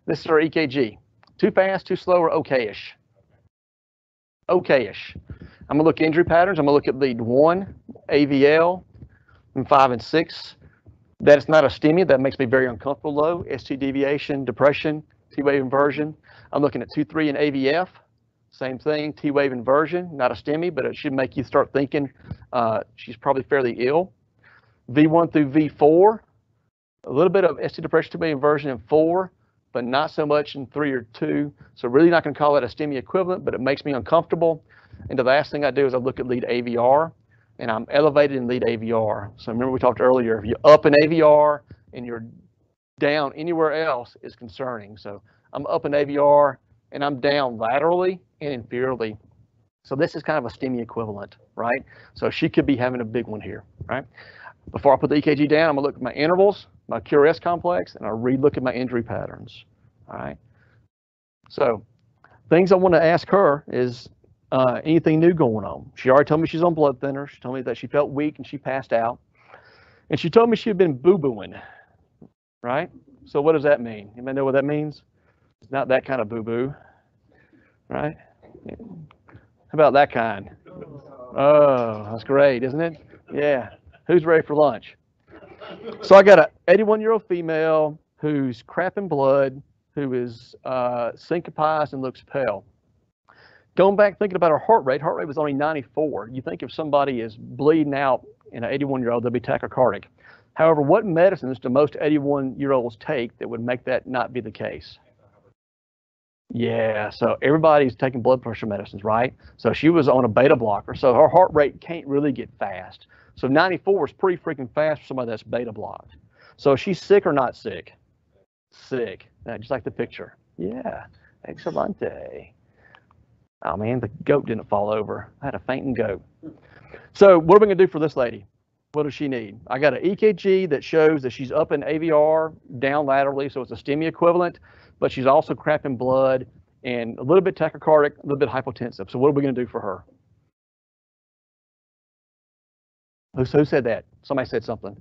This is her EKG. Too fast, too slow, or okay-ish? Okay-ish. I'm gonna look at injury patterns. I'm gonna look at lead 1, AVL, and 5 and 6. That's not a STEMI. That makes me very uncomfortable low. ST deviation, depression, T-wave inversion. I'm looking at 2, 3 and AVF. Same thing, T-wave inversion, not a STEMI, but it should make you start thinking she's probably fairly ill. V1 through V4, a little bit of ST depression, T-wave inversion in 4, but not so much in 3 or 2. So really not going to call that a STEMI equivalent, but it makes me uncomfortable. And the last thing I do is I look at lead AVR, and I'm elevated in lead AVR. So remember we talked earlier, if you're up in AVR and you're down anywhere else is concerning. So I'm up in AVR and I'm down laterally and inferiorly. So this is kind of a STEMI equivalent, right? So she could be having a big one here, right? Before I put the EKG down, I'm gonna look at my intervals, my QRS complex, and I'll re-look at my injury patterns, all right? So things I want to ask her is anything new going on. She already told me she's on blood thinners. She told me that she felt weak and she passed out. And she told me she had been boo-booing, right? So what does that mean? Anybody know what that means? It's not that kind of boo-boo, right? How about that kind? Oh, that's great, isn't it? Yeah. Who's ready for lunch? So I got an 81-year-old female who's crapping blood, who is syncopized and looks pale. Going back thinking about her heart rate was only 94. You think if somebody is bleeding out in an 81-year-old, they'll be tachycardic. However, what medicines do most 81-year-olds take that would make that not be the case? Yeah, so everybody's taking blood pressure medicines, right? So she was on a beta blocker, so her heart rate can't really get fast. So 94 is pretty freaking fast for somebody that's beta blocked. So is she sick or not sick? Sick, just like the picture. Yeah, excelente. Oh man, the goat didn't fall over. I had a fainting goat. So what are we gonna do for this lady? What does she need? I got an EKG that shows that she's up in AVR, down laterally, so it's a STEMI equivalent, but she's also crapping blood and a little bit tachycardic, a little bit hypotensive. So what are we gonna do for her? Who said that? Somebody said something.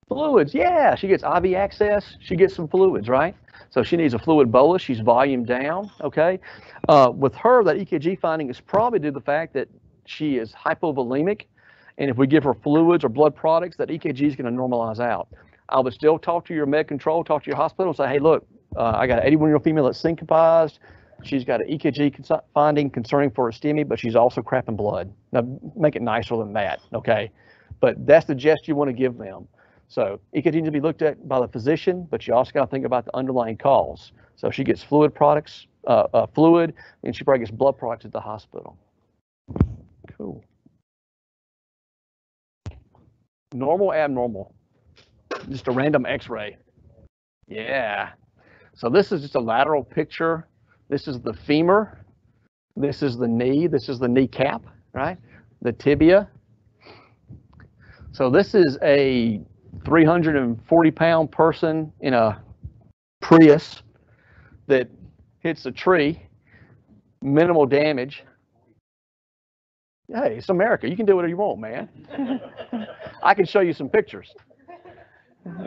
Fluids, yeah, she gets IV access, she gets some fluids, right? So she needs a fluid bolus, she's volume down, okay? With her, that EKG finding is probably due to the fact that she is hypovolemic, and if we give her fluids or blood products, that EKG is gonna normalize out. I would still talk to your med control, talk to your hospital and say, hey, look, I got an 81-year-old female that's syncopized, she's got an EKG finding concerning for a STEMI, but she's also crapping blood. Now, make it nicer than that, okay? But that's the gist you wanna give them. So EKG needs to be looked at by the physician, but you also got to think about the underlying cause. So she gets fluid products, fluid, and she probably gets blood products at the hospital. Cool. Normal, abnormal. Just a random X-ray. Yeah. So this is just a lateral picture. This is the femur. This is the knee. This is the kneecap, right? The tibia. So this is a 340-pound person in a Prius that hits a tree, minimal damage. Hey, it's America. You can do whatever you want, man. I can show you some pictures,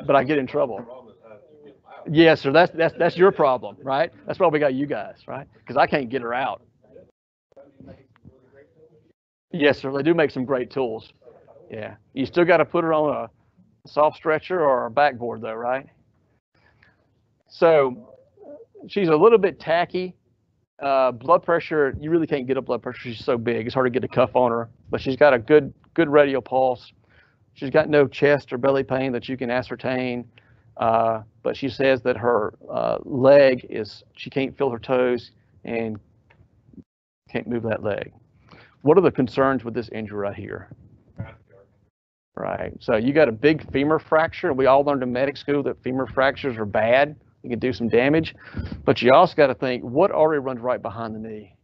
but I get in trouble. Yes, sir. That's your problem, right? That's why we got you guys, right? Because I can't get her out. Yes, sir. They do make some great tools. Yeah. You still got to put her on a soft stretcher or a backboard though, right? So she's a little bit tacky. Blood pressure, you really can't get a blood pressure. She's so big, it's hard to get a cuff on her, but she's got a good radial pulse. She's got no chest or belly pain that you can ascertain, but she says that her leg she can't feel her toes and can't move that leg. What are the concerns with this injury right here? Right, so you got a big femur fracture, and we all learned in medic school that femur fractures are bad. You can do some damage, but you also got to think, what artery runs right behind the knee?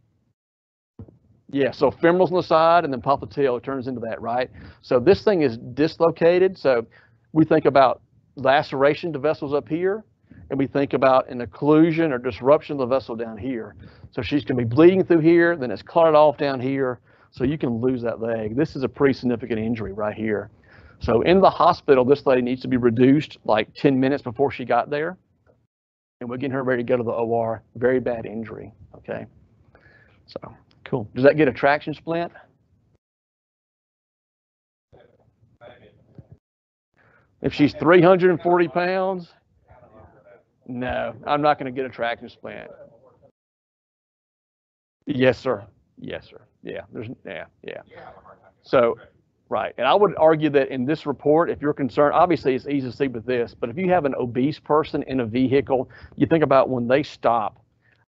Yeah, so femoral's on the side, and then popliteal turns into that, right? So this thing is dislocated, so we think about laceration to vessels up here, and we think about an occlusion or disruption of the vessel down here. So she's going to be bleeding through here, then it's clotted off down here, so you can lose that leg. This is a pretty significant injury right here. So in the hospital, this lady needs to be reduced like 10 minutes before she got there. And we're getting her ready to go to the OR. Very bad injury, okay? So, cool. Does that get a traction splint? If she's 340 pounds, no, I'm not going to get a traction splint. Yes, sir. Yes, sir. Yeah, yeah. So, right, and I would argue that in this report, if you're concerned, obviously it's easy to see with this, but if you have an obese person in a vehicle, you think about when they stop,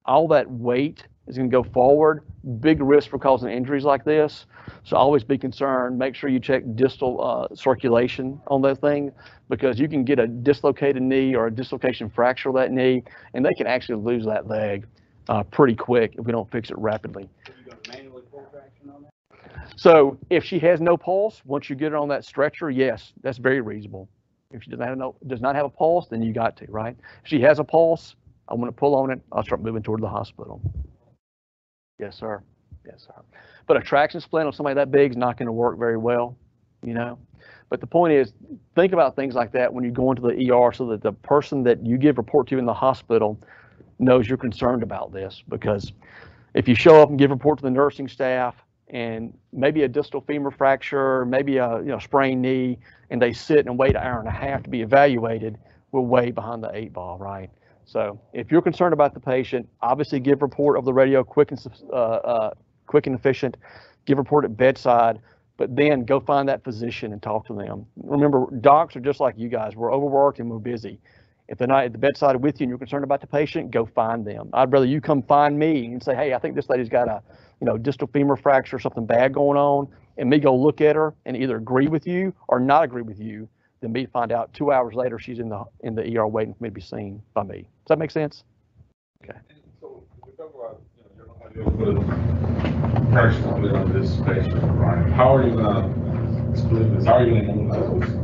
all that weight is going to go forward, big risk for causing injuries like this. So always be concerned, make sure you check distal circulation on that thing, because you can get a dislocated knee or a dislocation fracture of that knee, and they can actually lose that leg pretty quick if we don't fix it rapidly. So if she has no pulse, once you get her on that stretcher, yes, that's very reasonable. If she does not have a pulse, then you got to, right? If she has a pulse, I want to pull on it, I'll start moving toward the hospital. Yes, sir. Yes, sir. But a traction splint on somebody that big is not going to work very well, you know. But the point is, think about things like that when you go into the ER so that the person that you give report to in the hospital knows you're concerned about this. Because if you show up and give report to the nursing staff and maybe a distal femur fracture, maybe a sprained knee, and they sit and wait an hour and a half to be evaluated, we're way behind the 8 ball, right? So if you're concerned about the patient, obviously give report of the radio quick and efficient, give report at bedside, but then go find that physician and talk to them. Remember, docs are just like you guys. We're overworked and we're busy. If they're not at the bedside with you and you're concerned about the patient, go find them. I'd rather you come find me and say, hey, I think this lady's got a distal femur fracture or something bad going on, and me go look at her and either agree with you or not agree with you, than me find out 2 hours later she's in the ER waiting for me to be seen by me. Does that make sense? Okay. So we talk about, you know, how you put pressure on this patient, right? How are you gonna split this? How are you gonna mobilize this?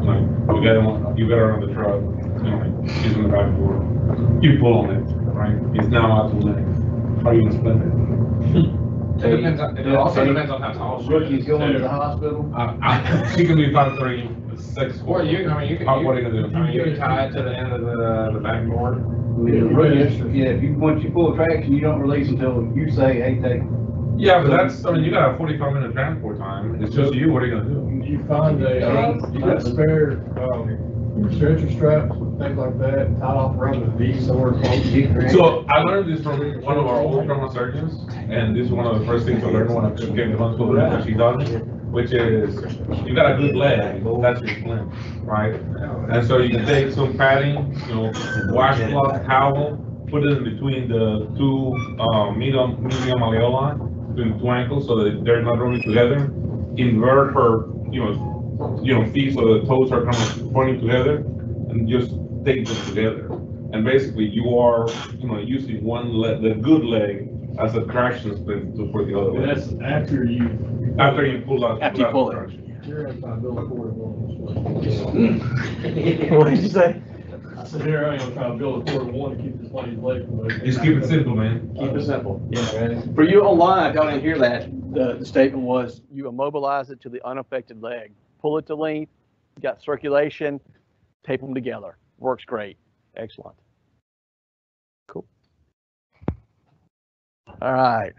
Like, you get her on the truck, you know, she's in the back door, you pull on it, right? It's now out to the leg. How are you gonna split it? It also depends on how tall she is. Rookie's going to the hospital. She can be 5'3", 6'4". Or you can tie it to the end of the backboard. Once you pull traction, you don't release until you say, hey, take. Yeah, but that's, I mean, you got a 45-minute transport time. It's just you. What are you gonna do? You find you got spare stretcher straps, things like that, tied off around the knee somewhere close to the So I learned this from one of our old trauma surgeons, and this is one of the first things I learned when I came to hospital that she taught me, which is you got a good leg, that's your splint, right? And so you can take some padding, you know, washcloth towel, put it in between the two medium malleoli, between the two ankles, so that they're not running together. Invert her, feet so the toes are kind of pointing together, and just take them together. And basically, you are, using one leg, the good leg, as a traction splint for the other leg. That's after you pull out. After you pull it. You're in umbilical cord. What did you say? I said, here I am trying to build a cord of one to keep this lady's leg from moving. Just keep it simple, man. Keep it simple. Yeah. For you online, y'all didn't hear that. The statement was you immobilize it to the unaffected leg. Pull it to length, you got circulation, tape them together. Works great. Excellent. Cool. All right.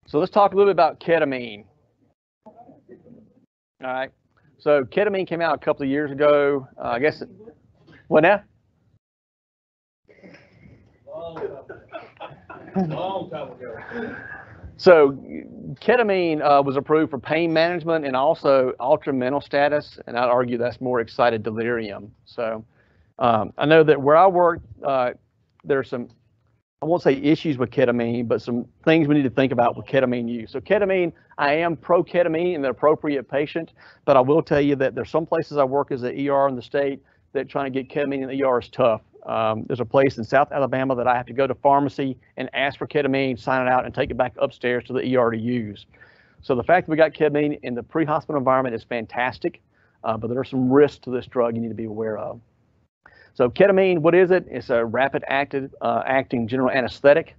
So let's talk a little bit about ketamine. All right. So ketamine came out a couple of years ago. What now? Long time ago. So ketamine was approved for pain management and also altered mental status, and I'd argue that's more excited delirium. So I know that where I work, there's some, I won't say issues with ketamine, but some things we need to think about with ketamine use. So ketamine, I am pro ketamine in the appropriate patient, but I will tell you that there's some places I work as an ER in the state that trying to get ketamine in the ER is tough. There's a place in South Alabama that I have to go to pharmacy and ask for ketamine, sign it out, and take it back upstairs to the ER to use. So the fact that we got ketamine in the pre-hospital environment is fantastic, but there are some risks to this drug you need to be aware of. So ketamine, what is it? It's a rapid acting general anesthetic.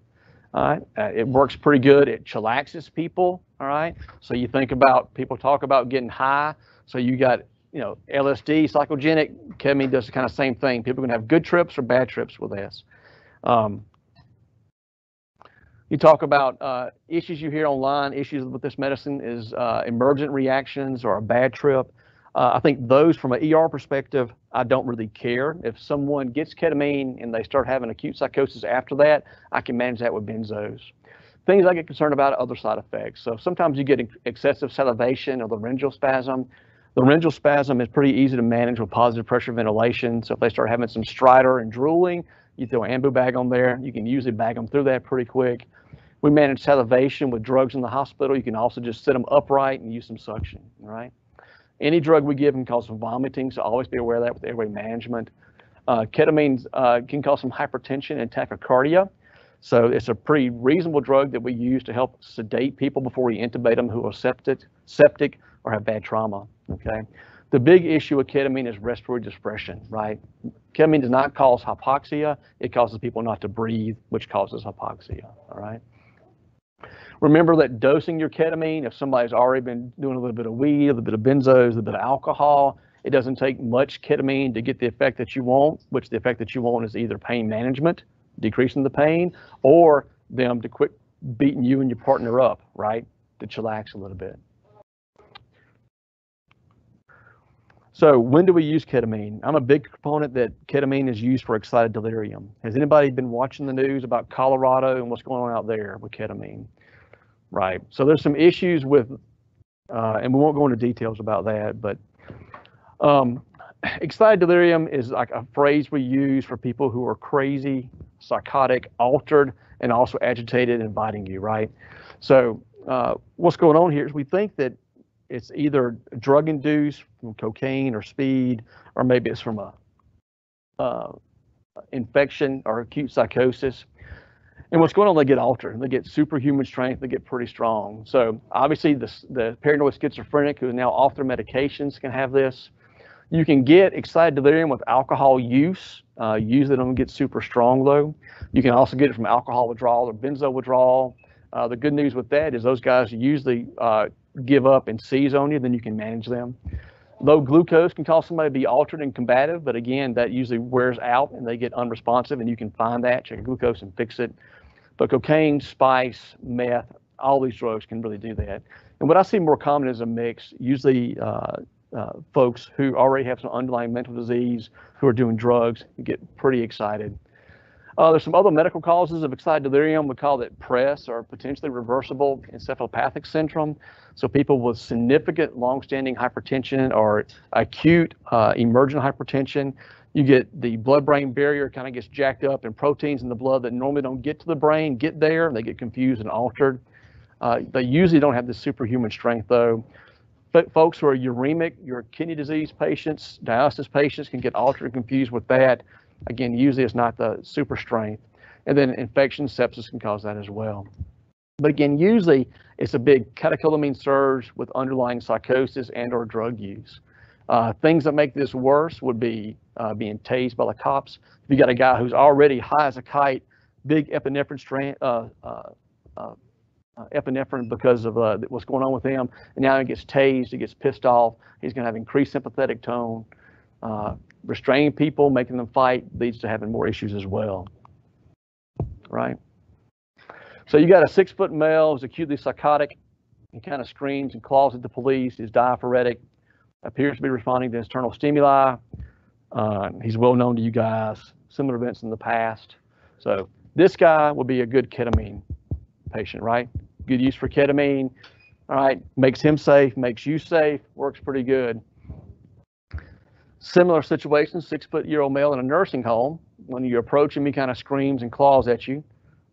It works pretty good. It chillaxes people. All right. So you think about, people talk about getting high. So you got, LSD, psychogenic, ketamine does the kind of same thing. People can have good trips or bad trips with this. You talk about issues you hear online, issues with this medicine is emergent reactions or a bad trip. I think those from an ER perspective, I don't really care. If someone gets ketamine and they start having acute psychosis after that, I can manage that with benzos. Things I get concerned about are other side effects. So sometimes you get excessive salivation or laryngeal spasm. The laryngeal spasm is pretty easy to manage with positive pressure ventilation. So if they start having some stridor and drooling, you throw an ambu bag on there. You can usually bag them through that pretty quick. We manage salivation with drugs in the hospital. You can also just sit them upright and use some suction, right? Any drug we give can cause some vomiting, so always be aware of that with airway management. Ketamine can cause some hypertension and tachycardia. So it's a pretty reasonable drug that we use to help sedate people before we intubate them who are septic or have bad trauma, okay? The big issue with ketamine is respiratory depression, right? Ketamine does not cause hypoxia. It causes people not to breathe, which causes hypoxia, all right? Remember that dosing your ketamine, if somebody's already been doing a little bit of weed, a little bit of benzos, a little bit of alcohol, it doesn't take much ketamine to get the effect that you want, which the effect that you want is either pain management, decreasing the pain, or them to quit beating you and your partner up, right? To chillax a little bit. So when do we use ketamine? I'm a big proponent that ketamine is used for excited delirium. Has anybody been watching the news about Colorado and what's going on out there with ketamine? Right. So there's some issues with, and we won't go into details about that, but excited delirium is like a phrase we use for people who are crazy, psychotic, altered, and also agitated and biting you, right? So what's going on here is we think that it's either drug-induced from cocaine or speed, or maybe it's from a infection or acute psychosis. And what's going on, they get altered, they get superhuman strength, they get pretty strong. So obviously the paranoid schizophrenic who is now off their medications can have this. You can get excited delirium with alcohol use. Usually don't get super strong though. You can also get it from alcohol withdrawal or benzo withdrawal. The good news with that is those guys usually give up and seize on you, then you can manage them. Low glucose can cause somebody to be altered and combative, but again, that usually wears out and they get unresponsive, and you can find that, check your glucose and fix it. But cocaine, spice, meth, all these drugs can really do that. And what I see more common is a mix, usually folks who already have some underlying mental disease who are doing drugs get pretty excited. There's some other medical causes of excited delirium. We call it PRES, or potentially reversible encephalopathic syndrome. So people with significant long-standing hypertension or acute emergent hypertension, you get the blood-brain barrier kind of gets jacked up, and proteins in the blood that normally don't get to the brain get there, and they get confused and altered. They usually don't have the superhuman strength though. But folks who are uremic, your kidney disease patients, dialysis patients can get altered and confused with that. Again, usually it's not the super strength. And then infection, sepsis can cause that as well. But again, usually it's a big catecholamine surge with underlying psychosis and or drug use. Things that make this worse would be being tased by the cops. If you got a guy who's already high as a kite, big epinephrine epinephrine because of what's going on with him, and now he gets tased, he gets pissed off, he's going to have increased sympathetic tone. Restraining people, making them fight, leads to having more issues as well, right? So you got a 6-foot male who's acutely psychotic. He kind of screams and claws at the police. He's diaphoretic, appears to be responding to external stimuli. He's well known to you guys, similar events in the past. So this guy will be a good ketamine patient, right? Good use for ketamine, all right? Makes him safe, makes you safe, works pretty good. Similar situation, 6-foot-year-old male in a nursing home. When you approach him, he kind of screams and claws at you.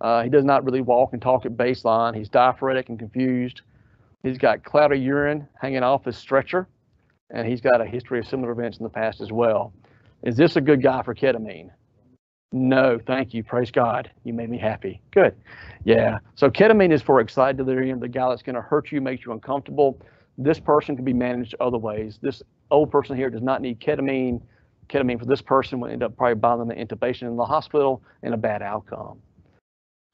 He does not really walk and talk at baseline. He's diaphoretic and confused. He's got cloudy urine hanging off his stretcher, and he's got a history of similar events in the past as well. Is this a good guy for ketamine? No, thank you. Praise God. You made me happy. Good. Yeah. So ketamine is for excited delirium, the guy that's going to hurt you, makes you uncomfortable. This person can be managed other ways. This old person here does not need ketamine. Ketamine for this person will end up probably buying them the intubation in the hospital and a bad outcome.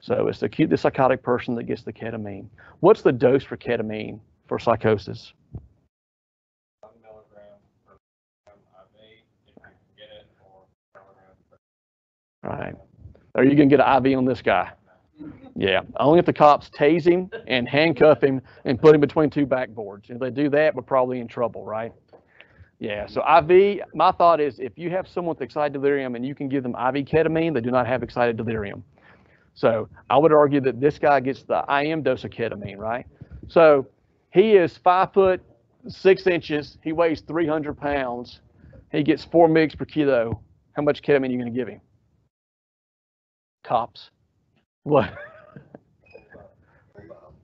So it's the acute, the psychotic person that gets the ketamine. What's the dose for ketamine for psychosis? 1 milligram per IV, if you can get it, or milligrams per. Right. Are you going to get an IV on this guy? Yeah, only if the cops tase him and handcuff him and put him between 2 backboards. If they do that, we're probably in trouble, right? Yeah, so IV, my thought is if you have someone with excited delirium and you can give them IV ketamine, they do not have excited delirium. So I would argue that this guy gets the IM dose of ketamine, right? So he is 5 foot 6 inches. He weighs 300 pounds. He gets 4 mg per kilo. How much ketamine are you going to give him? Cops. What?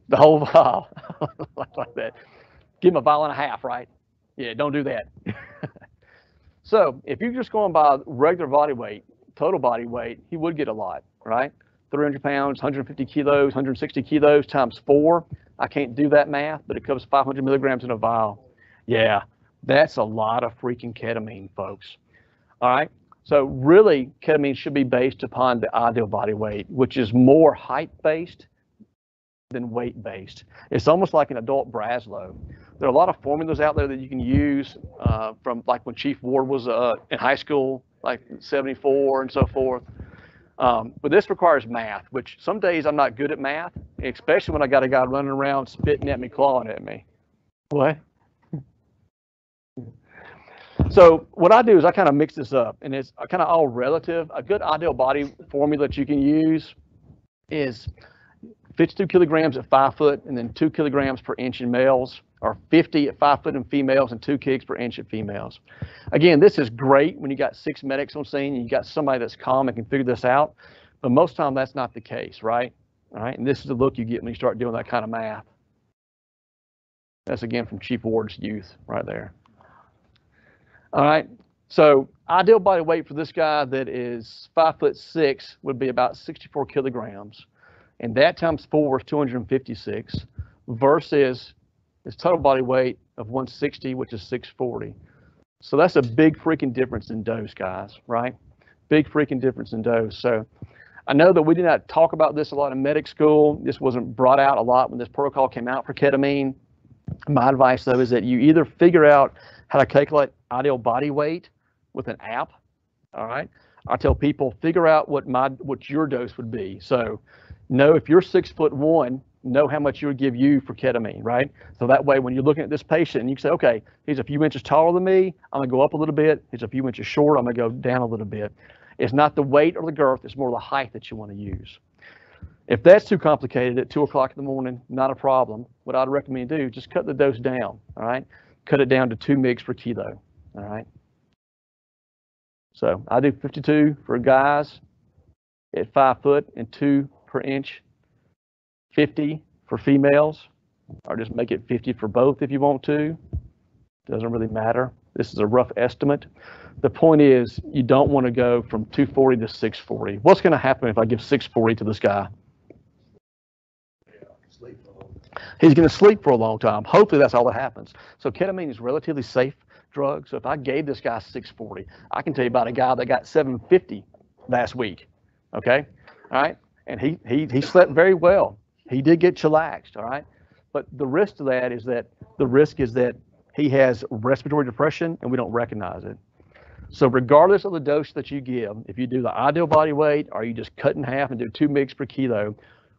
The whole vial. Like that. Give him a vial and a half, right? Yeah, don't do that. So if you're just going by regular body weight, total body weight, he would get a lot, right? 300 pounds, 150 kilos, 160 kilos times 4. I can't do that math, but it covers 500 milligrams in a vial. Yeah, that's a lot of freaking ketamine, folks. All right. So really, ketamine should be based upon the ideal body weight, which is more height-based than weight-based. It's almost like an adult Braslow. There are a lot of formulas out there that you can use from like when Chief Ward was in high school, like 74 and so forth. But this requires math, which some days I'm not good at math, especially when I got a guy running around spitting at me, clawing at me. What? So what I do is I kind of mix this up, and it's kind of all relative. A good ideal body formula that you can use is 52 kilograms at 5 foot, and then 2 kilograms per inch in males, or 50 at 5 foot in females, and 2 kgs per inch at females. Again, this is great when you got 6 medics on scene and you got somebody that's calm and can figure this out, but most of the time that's not the case, right? All right, and this is the look you get when you start doing that kind of math. That's again from Chief Ward's youth right there. All right, so ideal body weight for this guy that is 5'6" would be about 64 kilograms. And that times 4 is 256 versus his total body weight of 160, which is 640. So that's a big freaking difference in dose, guys, right? Big freaking difference in dose. So I know that we did not talk about this a lot in medic school. This wasn't brought out a lot when this protocol came out for ketamine. My advice, though, is that you either figure out how to calculate ideal body weight with an app, all right? I tell people, figure out what your dose would be. So know if you're 6'1", know how much you would give you for ketamine, right? So that way, when you're looking at this patient and you say, okay, he's a few inches taller than me, I'm gonna go up a little bit. He's a few inches short, I'm gonna go down a little bit. It's not the weight or the girth, it's more the height that you wanna use. If that's too complicated at 2 o'clock in the morning, not a problem. What I'd recommend you do, just cut the dose down, all right? Cut it down to 2 mg per kilo, all right? So I do 52 for guys at 5 foot and 2 per inch, 50 for females, or just make it 50 for both if you want to. Doesn't really matter. This is a rough estimate. The point is you don't want to go from 240 to 640. What's going to happen if I give 640 to this guy? He's going to sleep for a long time. Hopefully that's all that happens. So ketamine is a relatively safe drug. So if I gave this guy 640, I can tell you about a guy that got 750 last week. Okay, all right, and he slept very well. He did get chillaxed, all right, but the risk to that is that he has respiratory depression and we don't recognize it. So regardless of the dose that you give, if you do the ideal body weight or you just cut in half and do 2 mg per kilo,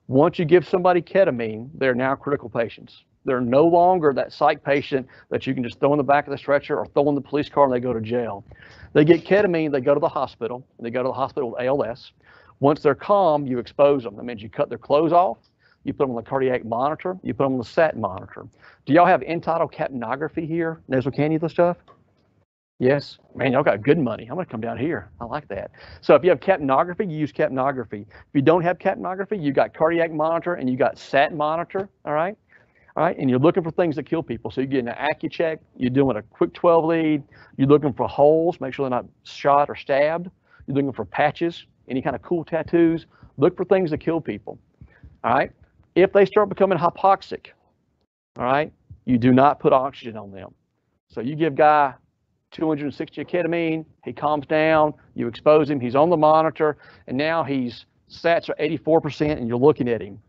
once you give somebody ketamine, they're now critical patients. They're no longer that psych patient that you can just throw in the back of the stretcher or throw in the police car and they go to jail. They get ketamine, they go to the hospital, and they go to the hospital with ALS. Once they're calm, you expose them. That means you cut their clothes off, you put them on the cardiac monitor, you put them on the SAT monitor. Do y'all have Untitled capnography here? Nasal cannula stuff? Yes? Man, y'all got good money. I'm gonna come down here. I like that. So if you have capnography, you use capnography. If you don't have capnography, you got cardiac monitor and you got SAT monitor, all right? All right, and you're looking for things that kill people. So you're getting an AccuCheck, you're doing a quick 12 lead, you're looking for holes, make sure they're not shot or stabbed. You're looking for patches, any kind of cool tattoos. Look for things that kill people, all right? If they start becoming hypoxic, all right, you do not put oxygen on them. So you give guy 260 of ketamine, he calms down, you expose him, he's on the monitor, and now he's SATs are 84% and you're looking at him.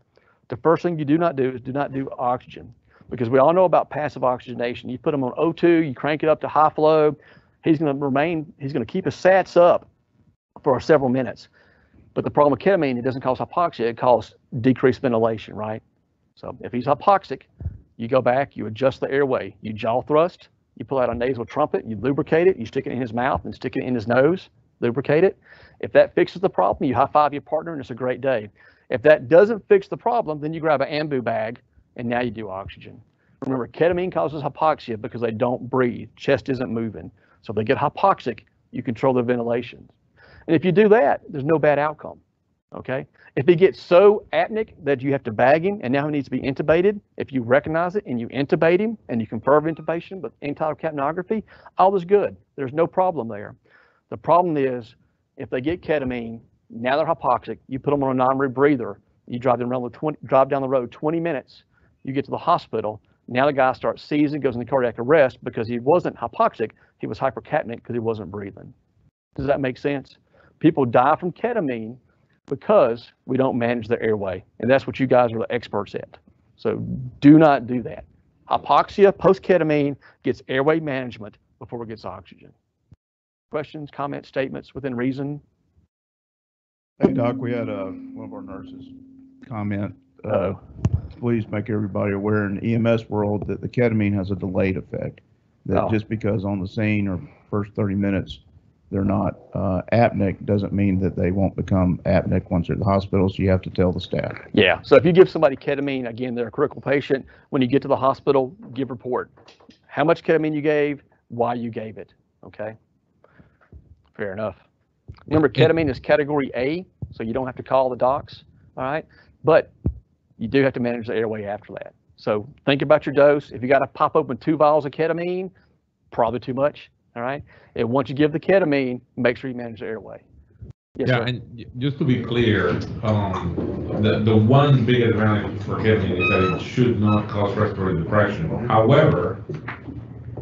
The first thing you do not do is do not do oxygen, because we all know about passive oxygenation. You put him on O2, you crank it up to high flow, he's going to keep his SATs up for several minutes. But the problem with ketamine, it doesn't cause hypoxia, it causes decreased ventilation, right? So if he's hypoxic, you go back, you adjust the airway, you jaw thrust, you pull out a nasal trumpet, you lubricate it, you stick it in his mouth and stick it in his nose, lubricate it. If that fixes the problem, you high five your partner and it's a great day. If that doesn't fix the problem, then you grab an ambu bag and now you do oxygen. Remember, ketamine causes hypoxia because they don't breathe, chest isn't moving. So if they get hypoxic, you control their ventilation. And if you do that, there's no bad outcome, okay? If he gets so apneic that you have to bag him and now he needs to be intubated, if you recognize it and you intubate him and you confirm intubation with Untitled capnography, all is good. There's no problem there. The problem is if they get ketamine, now they're hypoxic, you put them on a non-rebreather, you drive down the road 20 minutes, you get to the hospital, now the guy starts seizing, goes into cardiac arrest because he wasn't hypoxic, he was hypercapnic because he wasn't breathing. Does that make sense? People die from ketamine because we don't manage the airway. And that's what you guys are the experts at. So do not do that. Hypoxia post-ketamine gets airway management before it gets oxygen. Questions, comments, statements within reason? Hey, Doc, we had one of our nurses comment. Please make everybody aware in the EMS world that the ketamine has a delayed effect. That just because on the scene or first 30 minutes they're not apneic doesn't mean that they won't become apneic once they're at the hospital, so you have to tell the staff. Yeah, so if you give somebody ketamine, again, they're a critical patient, when you get to the hospital, give report. How much ketamine you gave, why you gave it, okay? Fair enough. Remember, ketamine is category A, so you don't have to call the docs, all right? But you do have to manage the airway after that. So think about your dose. If you got to pop open 2 vials of ketamine, probably too much, all right? And once you give the ketamine, make sure you manage the airway. Yes, Yeah, sir. and just to be clear, the one big advantage for ketamine is that it should not cause respiratory depression. However,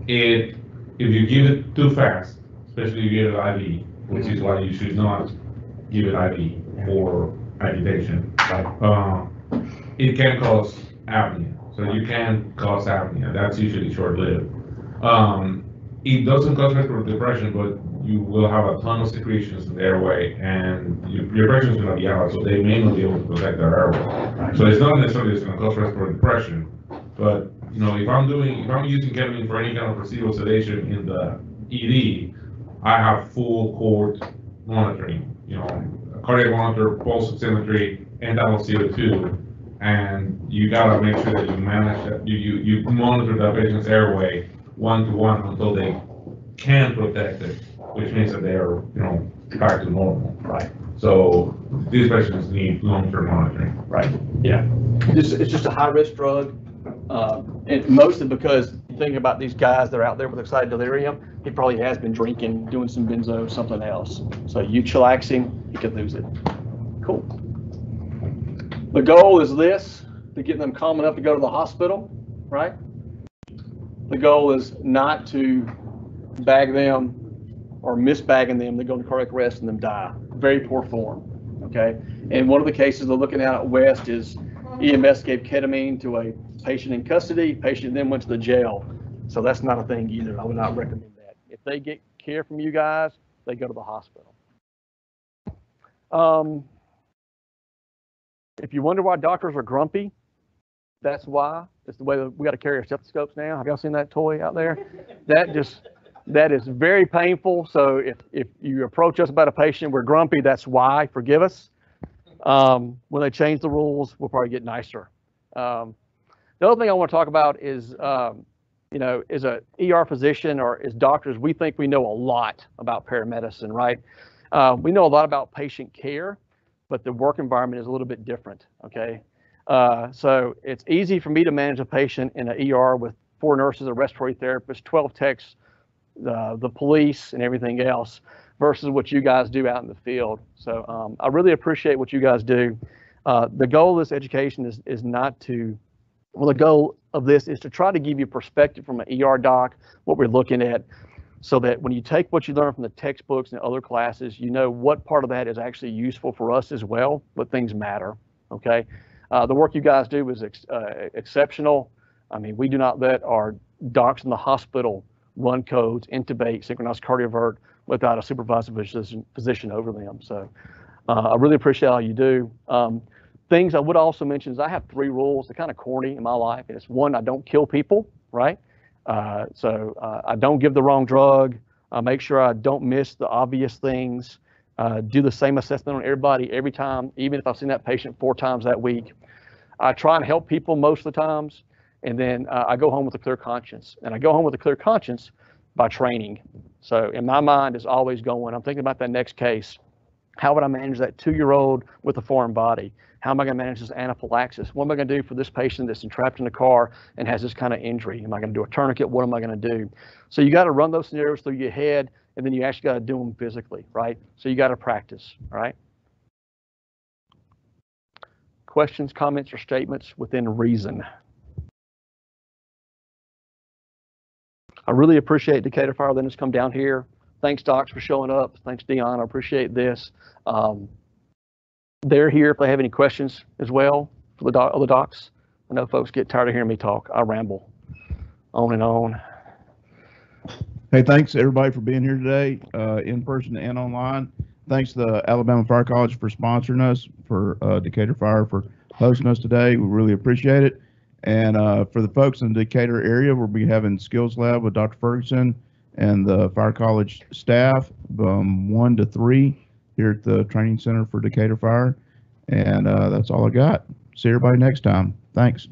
if you give it too fast, especially if you give it IV, which is why you should not give it IV for agitation, it can cause apnea. So you can cause apnea. That's usually short-lived. It doesn't cause respiratory depression, but you will have a ton of secretions in the airway, and your pressure is going to be out, so they may not be able to protect their airway. So it's not necessarily it's going to cause respiratory depression, but you know, if I'm using ketamine for any kind of procedural sedation in the ED, I have full cord monitoring. You know, cardiac monitor, pulse oximetry, and CO2. And you gotta make sure that you manage that, you monitor the patient's airway one-to-one until they can protect it, which means that they are, you know, back to normal. Right. So these patients need long-term monitoring. Right. Yeah. It's just a high-risk drug, and mostly because thinking about these guys that are out there with excited delirium, he probably has been drinking, doing some benzo, something else. So you chillax him, you could lose it. Cool. The goal is this, to get them calm enough to go to the hospital, right? The goal is not to bag them or misbagging them, they go into cardiac arrest and them die. Very poor form, okay? And one of the cases they're looking at out west is EMS gave ketamine to a patient in custody, patient then went to the jail. So that's not a thing either. I would not recommend that. If they get care from you guys, they go to the hospital. If you wonder why doctors are grumpy, that's why. It's the way that we got to carry our stethoscopes now. Have y'all seen that toy out there? That is very painful. So if you approach us about a patient, we're grumpy, that's why. Forgive us. When they change the rules, we'll probably get nicer. The other thing I want to talk about is, you know, as a ER physician or as doctors, we think we know a lot about paramedicine, right? We know a lot about patient care, but the work environment is a little bit different, okay? So it's easy for me to manage a patient in an ER with 4 nurses, a respiratory therapist, 12 techs, the police, and everything else, versus what you guys do out in the field. So I really appreciate what you guys do. The goal of this education is not to, well, the goal of this is to try to give you perspective from an ER doc, what we're looking at, so that when you take what you learn from the textbooks and other classes, you know what part of that is actually useful for us as well, but things matter, okay? The work you guys do is exceptional. I mean, we do not let our docs in the hospital run codes, intubate, synchronize cardiovert without a supervised physician over them. So I really appreciate all you do. Things I would also mention is I have 3 rules. They're kind of corny in my life. And it's 1, I don't kill people, right? So I don't give the wrong drug. Make sure I don't miss the obvious things. Do the same assessment on everybody every time, even if I've seen that patient 4 times that week. I try and help people most of the times. And then I go home with a clear conscience. And I go home with a clear conscience by training. So in my mind is always going, I'm thinking about that next case. How would I manage that 2-year-old with a foreign body? How am I going to manage this anaphylaxis? What am I going to do for this patient that's entrapped in the car and has this kind of injury? Am I going to do a tourniquet? What am I going to do? So you got to run those scenarios through your head, and then you actually got to do them physically, right? So you got to practice, all right? Questions, comments, or statements within reason? I really appreciate Decatur Fire letting us come down here. Thanks, docs, for showing up. Thanks, Dion. I appreciate this. they're here if they have any questions as well for the other docs. I know folks get tired of hearing me talk. I ramble on and on. Hey, thanks everybody for being here today, in person and online. Thanks to the Alabama Fire College for sponsoring us, for Decatur Fire for hosting us today. We really appreciate it. And for the folks in the Decatur area, we'll be having skills lab with Dr. Ferguson and the Fire College staff, 1 to 3 here at the Training Center for Decatur Fire. And that's all I got. See everybody next time. Thanks.